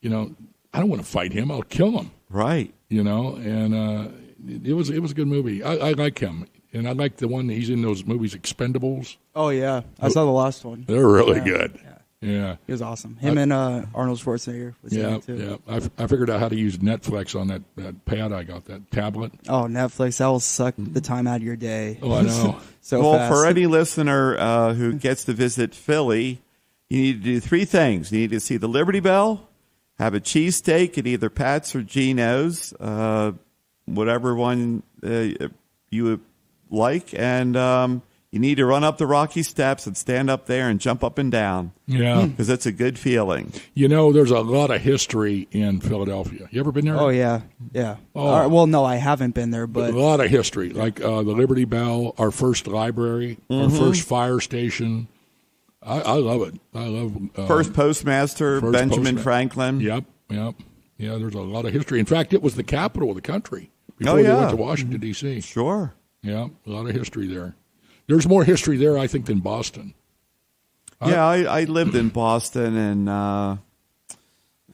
Speaker 2: I don't want to fight him. I'll kill him.
Speaker 5: Right.
Speaker 2: And it was a good movie. I like him. And I like the one that he's in those movies, Expendables.
Speaker 3: Oh, yeah. I saw the last one.
Speaker 2: They're really good. Yeah.
Speaker 3: He was awesome. Him and Arnold Schwarzenegger was in it, too.
Speaker 2: Yeah. I figured out how to use Netflix on that pad I got, that tablet.
Speaker 3: Oh, Netflix. That will suck the time out of your day.
Speaker 2: Oh, I know.
Speaker 5: Well,
Speaker 3: fast.
Speaker 5: for any listener who gets to visit Philly, you need to do 3 things. You need to see the Liberty Bell, have a cheesesteak at either Pat's or Gino's, whatever one you would like, and you need to run up the rocky steps and stand up there and jump up and down.
Speaker 2: Yeah.
Speaker 5: Because it's a good feeling.
Speaker 2: There's a lot of history in Philadelphia. You ever been there?
Speaker 3: Oh, yeah. Yeah.
Speaker 2: Oh.
Speaker 3: Well, no, I haven't been there, but...
Speaker 2: A lot of history, like the Liberty Bell, our first library, our first fire station. I love it. I love...
Speaker 5: First postmaster, Benjamin Franklin.
Speaker 2: Yep. Yeah, there's a lot of history. In fact, it was the capital of the country before they went to Washington, D.C.
Speaker 5: Sure.
Speaker 2: Yeah, a lot of history there. There's more history there, I think, than Boston.
Speaker 5: I lived in Boston, and I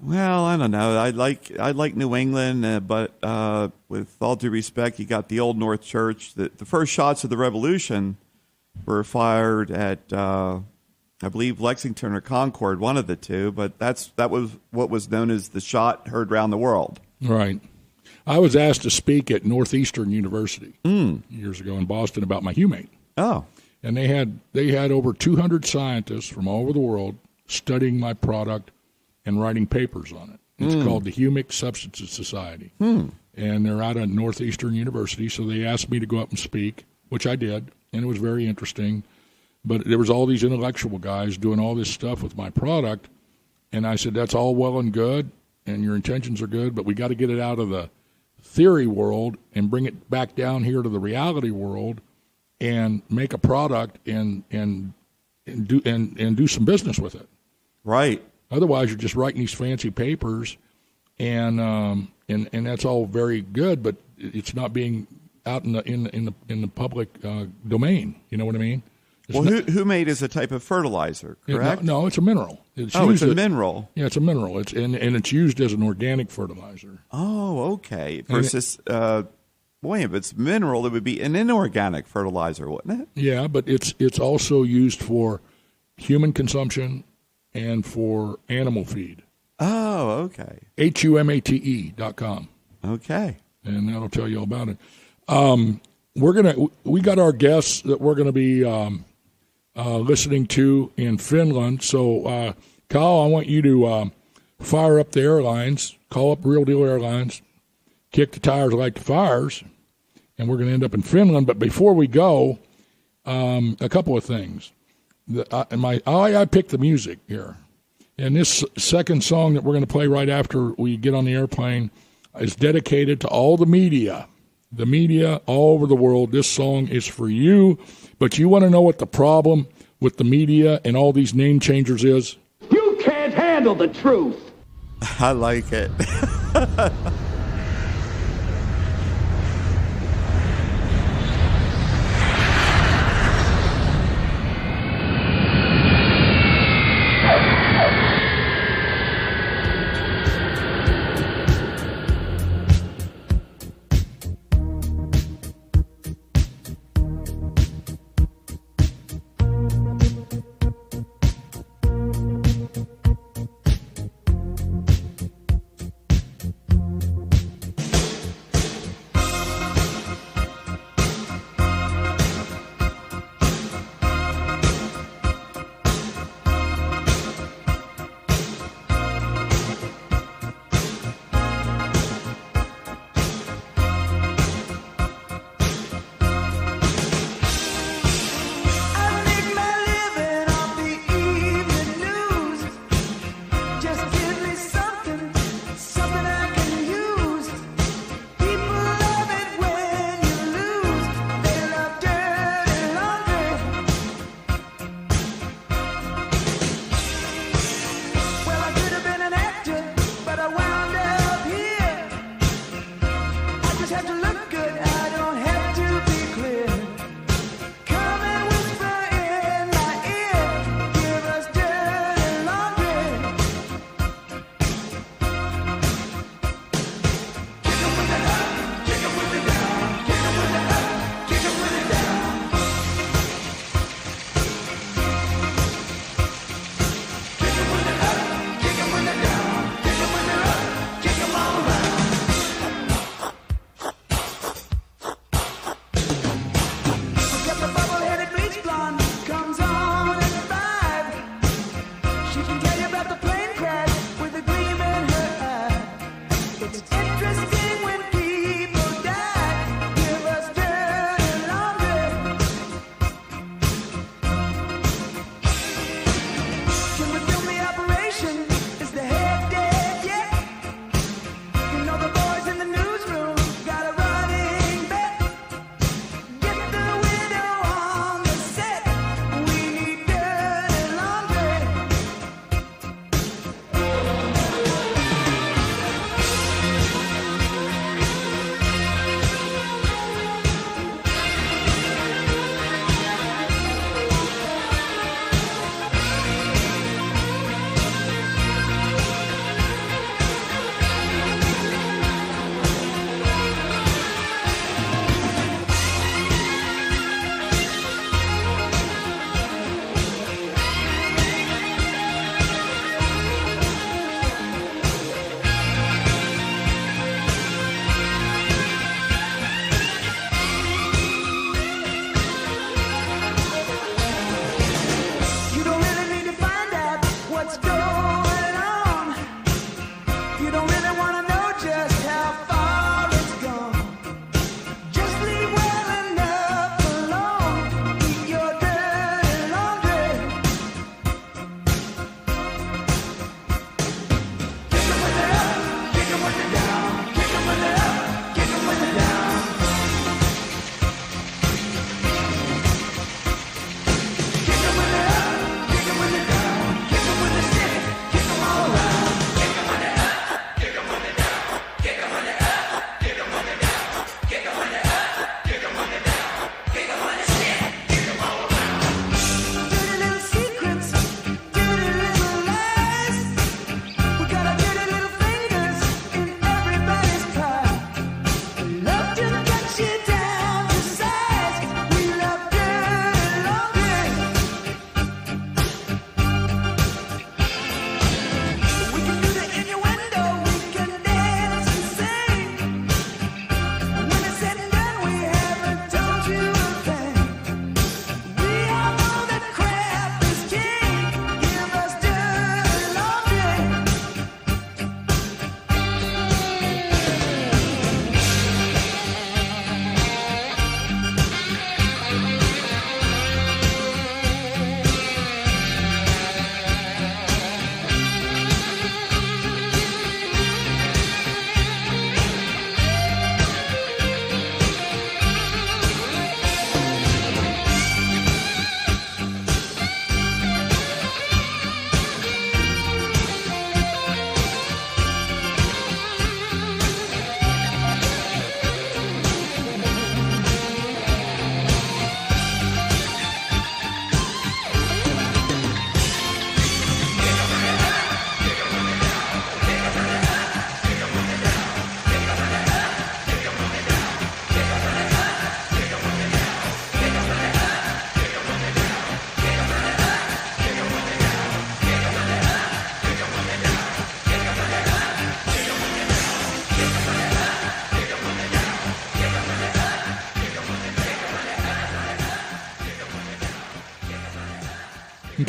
Speaker 5: don't know. I like New England, but with all due respect, you got the Old North Church. The first shots of the Revolution were fired at, I believe, Lexington or Concord, one of the two. But that was what was known as the shot heard around the world.
Speaker 2: Right. I was asked to speak at Northeastern University years ago in Boston about my humate.
Speaker 5: Oh.
Speaker 2: And they had over 200 scientists from all over the world studying my product and writing papers on it. It's called the Humic Substances Society. And they're out of Northeastern University, so they asked me to go up and speak, which I did, and it was very interesting. But there was all these intellectual guys doing all this stuff with my product, and I said, that's all well and good, and your intentions are good, but we got to get it out of the theory world and bring it back down here to the reality world and make a product and do some business with it.
Speaker 5: Right.
Speaker 2: Otherwise, you're just writing these fancy papers, and that's all very good, but it's not being out in the public domain. You know what I mean?
Speaker 5: Humate is a type of fertilizer, correct?
Speaker 2: No, it's a mineral. It's
Speaker 5: a mineral.
Speaker 2: Yeah, it's a mineral. It's and it's used as an organic fertilizer.
Speaker 5: Oh, okay. Versus, if it's mineral, it would be an inorganic fertilizer, wouldn't it?
Speaker 2: Yeah, but it's also used for human consumption and for animal feed.
Speaker 5: Oh, okay.
Speaker 2: HUMATE.com.
Speaker 5: Okay.
Speaker 2: And that'll tell you all about it. We got our guests that we're gonna be listening to in Finland. So, Kyle, I want you to fire up the airlines, call up Real Deal Airlines, kick the tires like the fires, and we're going to end up in Finland. But before we go, a couple of things. I picked the music here. And this second song that we're going to play right after we get on the airplane is dedicated to all the media all over the world. This song is for you. But you want to know what the problem with the media and all these name changers is?
Speaker 8: You can't handle the truth.
Speaker 5: I like it.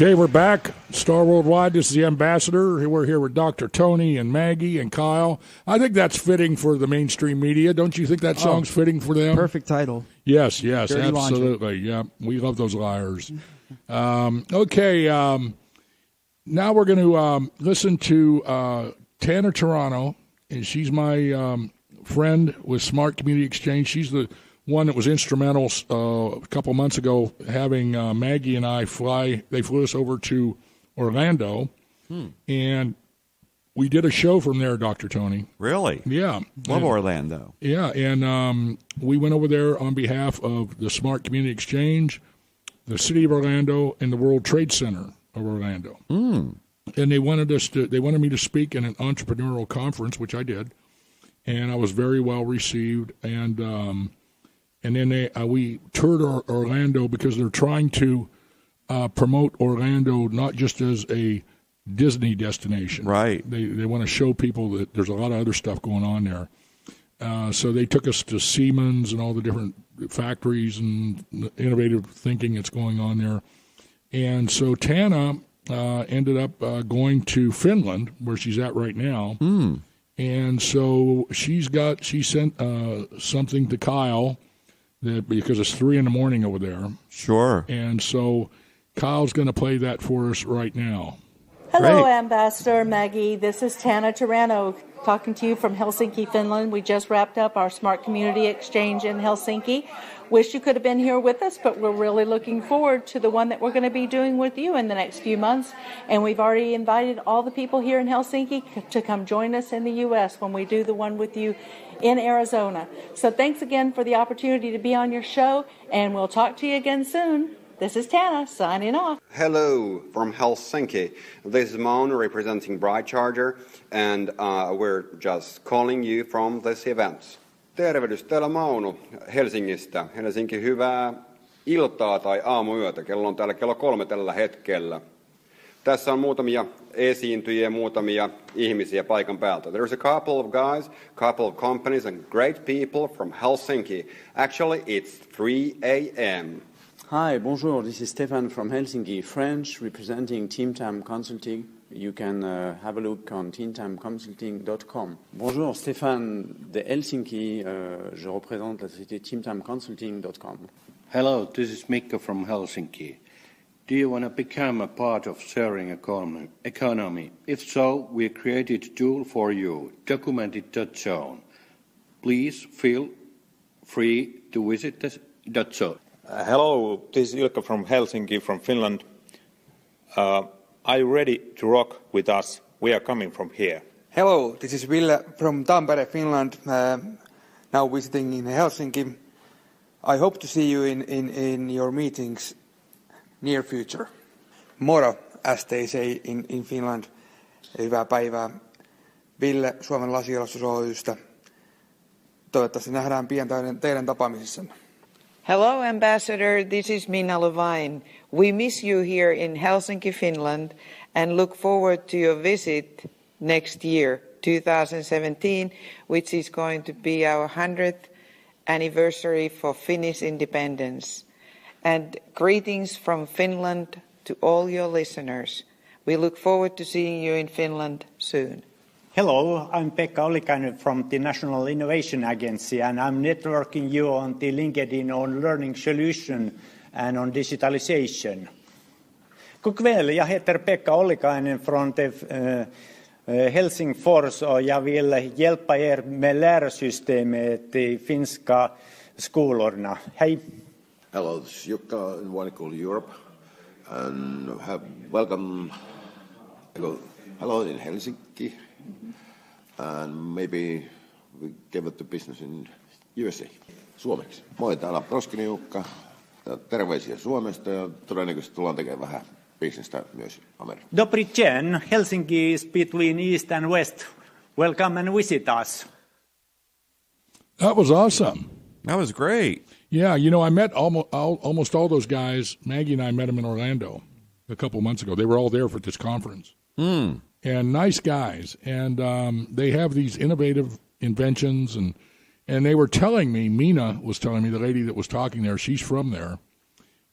Speaker 2: Okay, we're back. Star Worldwide, this is the Ambassador. We're here with Dr. Tony and Maggie and Kyle. I think that's fitting for the mainstream media. Don't you think that song's fitting for them?
Speaker 3: Perfect title.
Speaker 2: Yes,
Speaker 3: Dirty
Speaker 2: absolutely. Yeah, we love those liars. Okay, now we're going to listen to Tana Toronto, and she's my friend with Smart Community Exchange. She's the one that was instrumental a couple months ago having Maggie and I fly. They flew us over to Orlando, and we did a show from there, Dr. Tony.
Speaker 5: Really?
Speaker 2: Yeah.
Speaker 5: Love Orlando.
Speaker 2: Yeah, and we went over there on behalf of the Smart Community Exchange, the City of Orlando, and the World Trade Center of Orlando. And they wanted me to speak in an entrepreneurial conference, which I did, and I was very well received. And then we toured Orlando because they're trying to promote Orlando not just as a Disney destination.
Speaker 5: Right.
Speaker 2: They want to show people that there's a lot of other stuff going on there. So they took us to Siemens and all the different factories and innovative thinking that's going on there. And so Tana ended up going to Finland, where she's at right now. And so she sent something to Kyle because it's 3 a.m. over there.
Speaker 5: Sure.
Speaker 2: And so Kyle's going to play that for us right now.
Speaker 9: Hello,
Speaker 5: Great.
Speaker 9: Ambassador Maggie. This is Tana Tarano talking to you from Helsinki, Finland. We just wrapped up our Smart Community Exchange in Helsinki. Wish you could have been here with us, but we're really looking forward to the one that we're going to be doing with you in the next few months. And we've already invited all the people here in Helsinki to come join us in the U.S. when we do the one with you in Arizona. So thanks again for the opportunity to be on your show, and we'll talk to you again soon. This is Tana, signing off.
Speaker 10: Hello from Helsinki. This is Mon representing Bright Charger, and we're just calling you from this event. Tervehdys, täällä Mauno Helsingistä. Helsinki, hyvää iltaa tai aamuyötä. Kello on täällä kello 3 tällä hetkellä. Tässä on muutamia esiintyjiä, muutamia ihmisiä paikan päältä. There's a couple of guys, couple of companies and great people from Helsinki. Actually, it's 3 a.m.
Speaker 11: Hi, bonjour. This is Stefan from Helsinki, French, representing Team Time Consulting. You can have a look on teamtimeconsulting.com. Bonjour, Stéphane de Helsinki. Je représente la société teamtimeconsulting.com.
Speaker 12: Hello, this is Mikko from Helsinki. Do you want to become a part of sharing economy? If so, we created a tool for you, documented.zone. Please feel free to visit the zone.
Speaker 13: Hello, this is Ilkka from Helsinki, from Finland. Are you ready to rock with us? We are coming from here.
Speaker 14: Hello, this is Ville from Tampere, Finland, now visiting in Helsinki. I hope to see you in your meetings near future. Moro, as they say in Finland. Hyvää päivää. Ville Suomen Lasijalostus Oy:stä. Toivottavasti nähdään pian teidän tapaamisissanne.
Speaker 15: Hello, Ambassador. This is Minna Levine. We miss you here in Helsinki, Finland, and look forward to your visit next year, 2017, which is going to be our 100th anniversary for Finnish independence. And greetings from Finland to all your listeners. We look forward to seeing you in Finland soon.
Speaker 16: Hello, I'm Pekka Ollikainen from the National Innovation Agency, and I'm networking you on the LinkedIn on Learning Solution and on digitalization. God kväll, jag heter Pekka Ollikainen från Helsingfors och jag vill hjälpa er med lärarsystemet i finska skolorna. Hej!
Speaker 17: Hello, this is Jukka in Wonderful Europe, and hello in Helsinki, and maybe we give it to business in USA. Suomeksi. Moi, täällä Roskinen Jukka. Terveisiä Suomesta ja todennäköisesti tullaan tekemään vähän bisnestä myös Amerikassa.
Speaker 16: Dobry dzień. Helsinki is between East and West. Welcome and visit us.
Speaker 2: That was awesome.
Speaker 5: That was great.
Speaker 2: Yeah, I met almost all those guys. Maggie and I met them in Orlando a couple months ago. They were all there for this conference. And nice guys. And they have these innovative inventions. And they were telling me, Mina was telling me, the lady that was talking there, she's from there.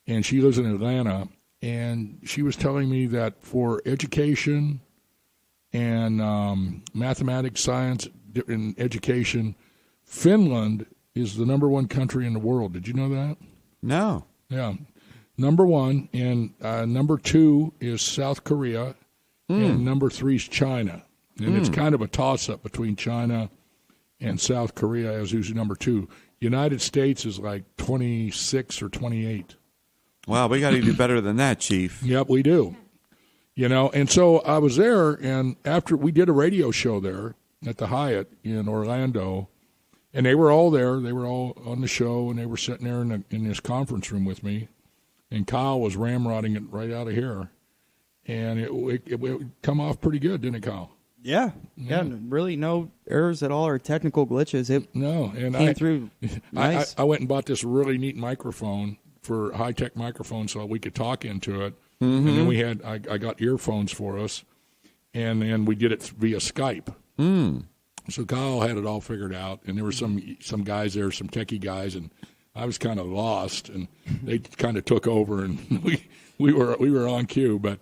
Speaker 2: And she lives in Atlanta. And she was telling me that for education and mathematics, science, and education, Finland is the number one country in the world. Did you know that?
Speaker 5: No.
Speaker 2: Yeah. Number one, and number two is South Korea, and number three is China. And it's kind of a toss-up between China and South Korea as who's number two. United States is like 26 or 28.
Speaker 5: Wow, we got to do better than that, Chief.
Speaker 2: Yep, we do. And so I was there, and after we did a radio show there at the Hyatt in Orlando, and they were all there. They were all on the show, and they were sitting there in this conference room with me. And Kyle was ramrodding it right out of here. And it come off pretty good, didn't it, Kyle?
Speaker 3: Yeah. Really no errors at all or technical glitches. It came through nice.
Speaker 2: I went and bought this really neat microphone for high-tech microphone so we could talk into it. And then I got earphones for us, and then we did it via Skype. So Kyle had it all figured out, and there were some guys there, some techie guys, and I was kind of lost, and they kind of took over, and we were on cue. But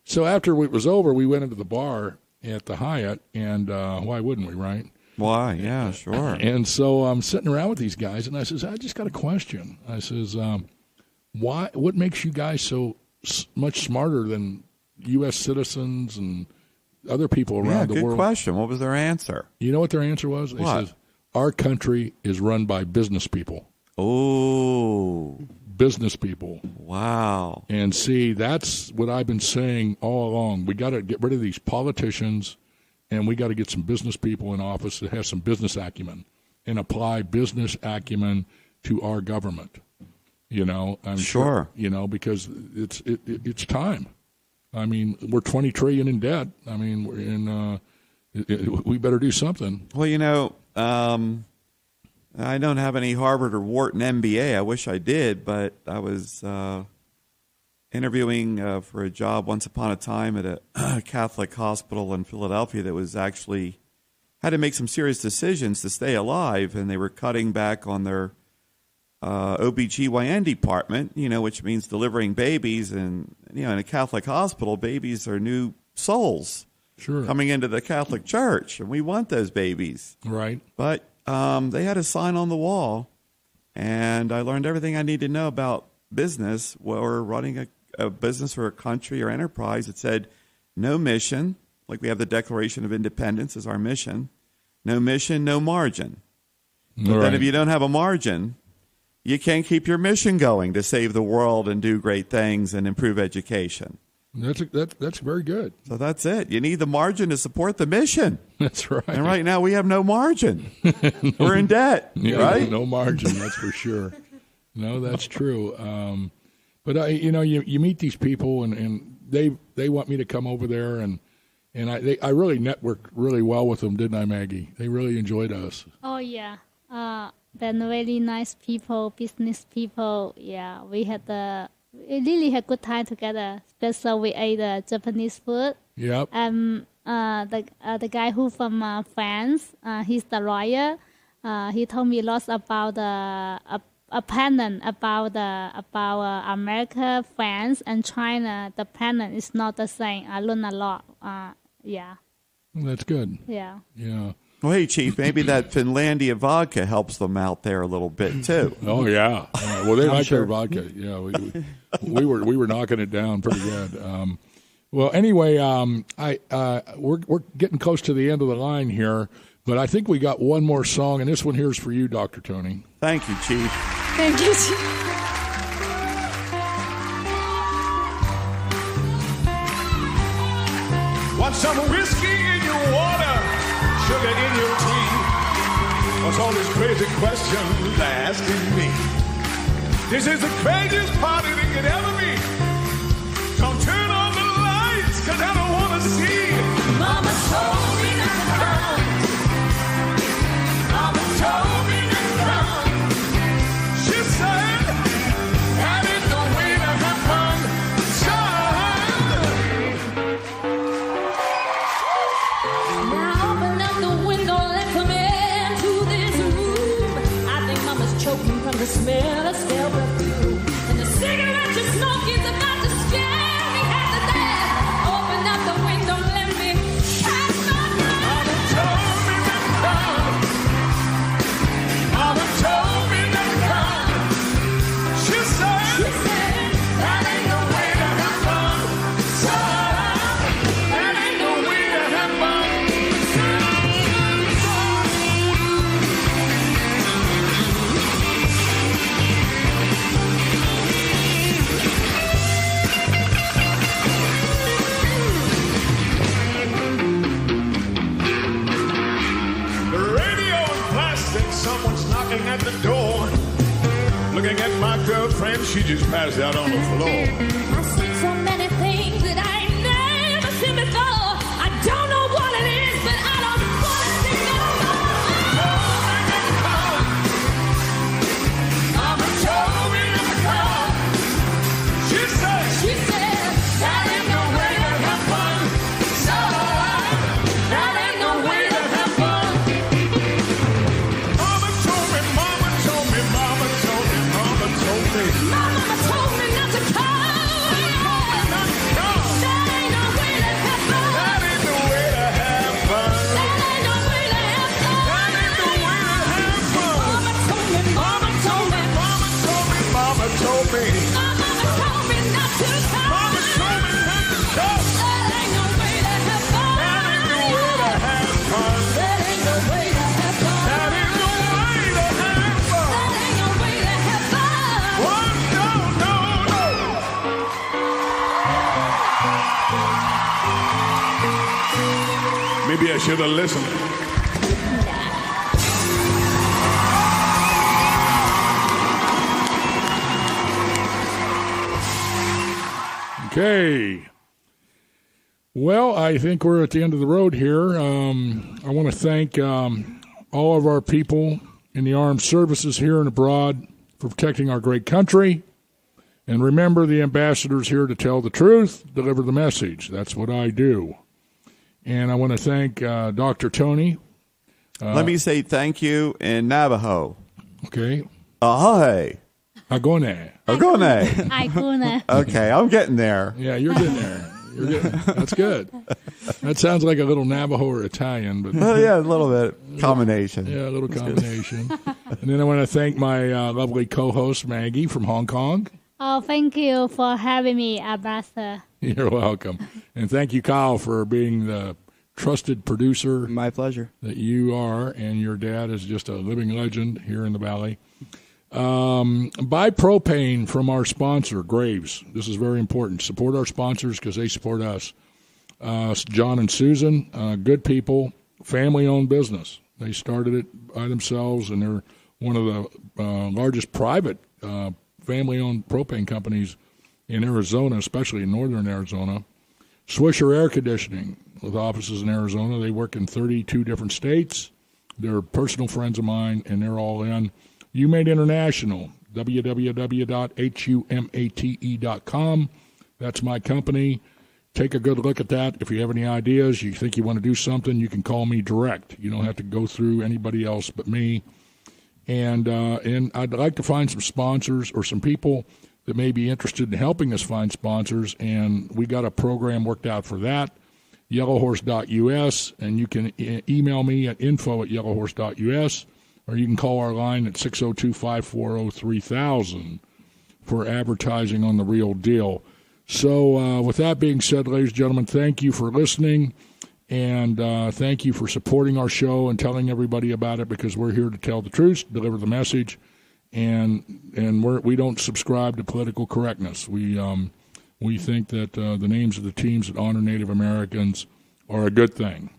Speaker 2: So after it was over, we went into the bar at the Hyatt, and why wouldn't we, right?
Speaker 5: Why? Yeah, sure.
Speaker 2: And so I'm sitting around with these guys, and I says, I just got a question. I says, what makes you guys so much smarter than U.S. citizens and other people around the world?
Speaker 5: Good question. What was their answer?
Speaker 2: You know what their answer was? They says, our country is run by business people.
Speaker 5: Oh.
Speaker 2: Business people.
Speaker 5: Wow.
Speaker 2: And see, that's what I've been saying all along. We got to get rid of these politicians, and we got to get some business people in office that have some business acumen and apply business acumen to our government. You know, I'm sure. You know, because it's time. I mean, we're $20 trillion in debt. I mean, we're in. We better do something.
Speaker 5: Well, you know, I don't have any Harvard or Wharton MBA. I wish I did, but I was interviewing for a job once upon a time at a Catholic hospital in Philadelphia that was actually had to make some serious decisions to stay alive, and they were cutting back on their OBGYN department, you know, which means delivering babies. And, you know, in a Catholic hospital, babies are new souls coming into the Catholic Church, and we want those babies.
Speaker 2: Right.
Speaker 5: But they had a sign on the wall, and I learned everything I need to know about business or running a business or a country or enterprise. It said, no mission, like we have the Declaration of Independence as our mission. No mission, no margin. But then if you don't have a margin, you can't keep your mission going to save the world and do great things and improve education.
Speaker 2: That's very good.
Speaker 5: So that's it. You need the margin to support the mission.
Speaker 2: That's right.
Speaker 5: And right now we have no margin. We're in debt, right?
Speaker 2: No margin, that's for sure. No, that's true. But you know, you meet these people, and they want me to come over there, and I really networked really well with them, didn't I, Maggie? They really enjoyed us.
Speaker 4: Oh yeah. Then really nice people, business people. Yeah, we really had good time together. Especially we ate Japanese food.
Speaker 2: Yep.
Speaker 4: The guy who from France, he's the lawyer. He told me lots about a pattern about America, France, and China. The pattern is not the same. I learned a lot. Yeah.
Speaker 2: That's good.
Speaker 4: Yeah.
Speaker 2: Yeah.
Speaker 5: Well, hey, Chief, maybe that Finlandia vodka helps them out there a little bit too.
Speaker 2: Oh yeah. Well, they like their vodka. Yeah, we were knocking it down pretty good. Well, anyway, we're getting close to the end of the line here, but I think we got one more song, and this one here is for you, Dr. Tony.
Speaker 5: Thank you, Chief.
Speaker 4: Thank you, Chief.
Speaker 18: Want some whiskey in your water, sugar in your tea? What's all these crazy questions they're asking me? This is the craziest party they could ever be. Don't turn on the lights, 'cause I don't want to see. Mama told me not to come. Mama told me not to come. She said that ain't no way to have fun, son.
Speaker 19: Now open up the window, let come into this room. I think Mama's choking from the smell of stale perfume. And the cigarette you smoke is about to scare me half to death. Open up the window, let me catch my breath.
Speaker 18: Mama told me not to come. Mama told me not to come. She said that ain't no way to have fun, son. That ain't no way to have fun. The radio is plastic, someone's knocking at the door. Looking at my girlfriend, she just passed out on the floor.
Speaker 19: I see so many things that I ain't never seen before. I don't know what it is, but I don't want to see no
Speaker 18: Mama told me not to come. She said that ain't no way to have fun, son. That ain't no way to have fun. Mama told me, Mama told me, Mama told me, Mama told me.
Speaker 19: My mama told me not to come.
Speaker 18: Maybe I should have listened.
Speaker 2: Okay. Well, I think we're at the end of the road here. I want to thank all of our people in the armed services here and abroad for protecting our great country. And remember, the ambassador's here to tell the truth, deliver the message. That's what I do. And I want to thank Dr. Tony.
Speaker 5: Let me say thank you in Navajo.
Speaker 2: Okay.
Speaker 5: Ahoy.
Speaker 2: Agone.
Speaker 5: Agone.
Speaker 4: Agone.
Speaker 5: Okay, I'm getting there.
Speaker 2: Yeah, you're getting there. That's good. That sounds like a little Navajo or Italian, but
Speaker 5: yeah, a little bit combination.
Speaker 2: Yeah, a little combination. And then I want to thank my lovely co-host Maggie from Hong Kong.
Speaker 4: Oh, thank you for having me, Ambassador.
Speaker 2: You're welcome, and thank you, Kyle, for being the trusted producer.
Speaker 3: My pleasure.
Speaker 2: That you are, and your dad is just a living legend here in the Valley. Buy propane from our sponsor, Graves. This is very important. Support our sponsors because they support us. John and Susan, good people, family-owned business. They started it by themselves, and they're one of the largest private family-owned propane companies in Arizona, especially in northern Arizona. Swisher Air Conditioning, with offices in Arizona. They work in 32 different states. They're personal friends of mine, and they're all in. UMate International, www.humate.com. That's my company. Take a good look at that. If you have any ideas, you think you want to do something, you can call me direct. You don't have to go through anybody else but me. And I'd like to find some sponsors or some people that may be interested in helping us find sponsors, and we got a program worked out for that, yellowhorse.us, and you can email me at info@yellowhorse.us. Or you can call our line at 602-540-3000 for advertising on The Real Deal. So with that being said, ladies and gentlemen, thank you for listening, and thank you for supporting our show and telling everybody about it, because we're here to tell the truth, deliver the message, and we don't subscribe to political correctness. We think that the names of the teams that honor Native Americans are a good thing.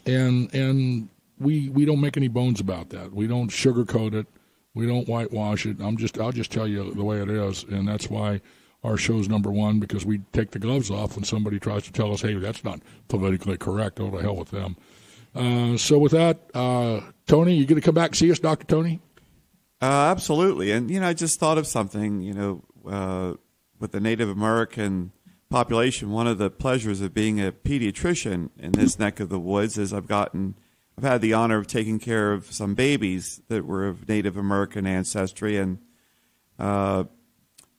Speaker 2: And we don't make any bones about that. We don't sugarcoat it. We don't whitewash it. I'll just tell you the way it is, and that's why our show's number one, because we take the gloves off when somebody tries to tell us, hey, that's not politically correct. Oh, to hell with them. So with that, Tony, you going to come back and see us, Dr. Tony?
Speaker 5: Absolutely. And, I just thought of something, with the Native American population. One of the pleasures of being a pediatrician in this neck of the woods is I've had the honor of taking care of some babies that were of Native American ancestry, and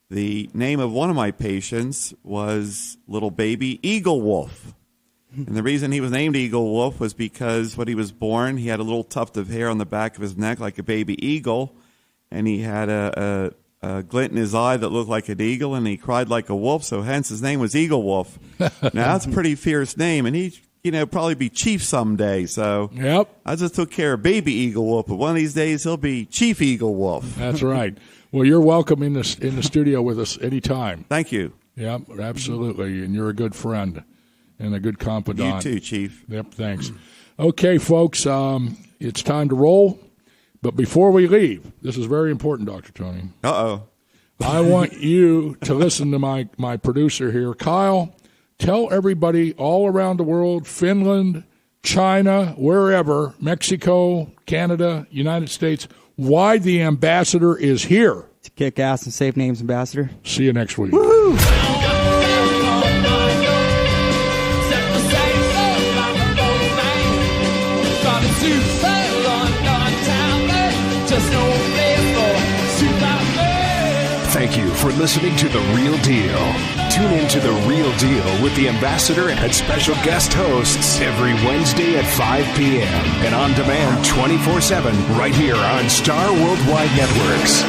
Speaker 5: the name of one of my patients was little baby Eagle Wolf. And the reason he was named Eagle Wolf was because when he was born, he had a little tuft of hair on the back of his neck like a baby eagle, and he had a glint in his eye that looked like an eagle, and he cried like a wolf, so hence his name was Eagle Wolf. Now, that's a pretty fierce name, and he probably be chief someday. So I just took care of baby Eagle Wolf, but one of these days he'll be Chief Eagle Wolf.
Speaker 2: That's right. Well, you're welcome in the studio with us anytime.
Speaker 5: Thank you.
Speaker 2: Yep, absolutely. And you're a good friend and a good confidant.
Speaker 5: You too, Chief.
Speaker 2: Yep, thanks. Okay, folks, it's time to roll. But before we leave, this is very important, Dr. Tony.
Speaker 5: Uh-oh.
Speaker 2: I want you to listen to my producer here, Kyle. Tell everybody all around the world, Finland, China, wherever, Mexico, Canada, United States, why the ambassador is here.
Speaker 3: To kick ass and save names, Ambassador.
Speaker 2: See you next week.
Speaker 3: Woo-hoo!
Speaker 1: Thank you for listening to The Real Deal. Tune in to The Real Deal with the Ambassador and special guest hosts every Wednesday at 5 p.m. and on demand 24/7 right here on Star Worldwide Networks.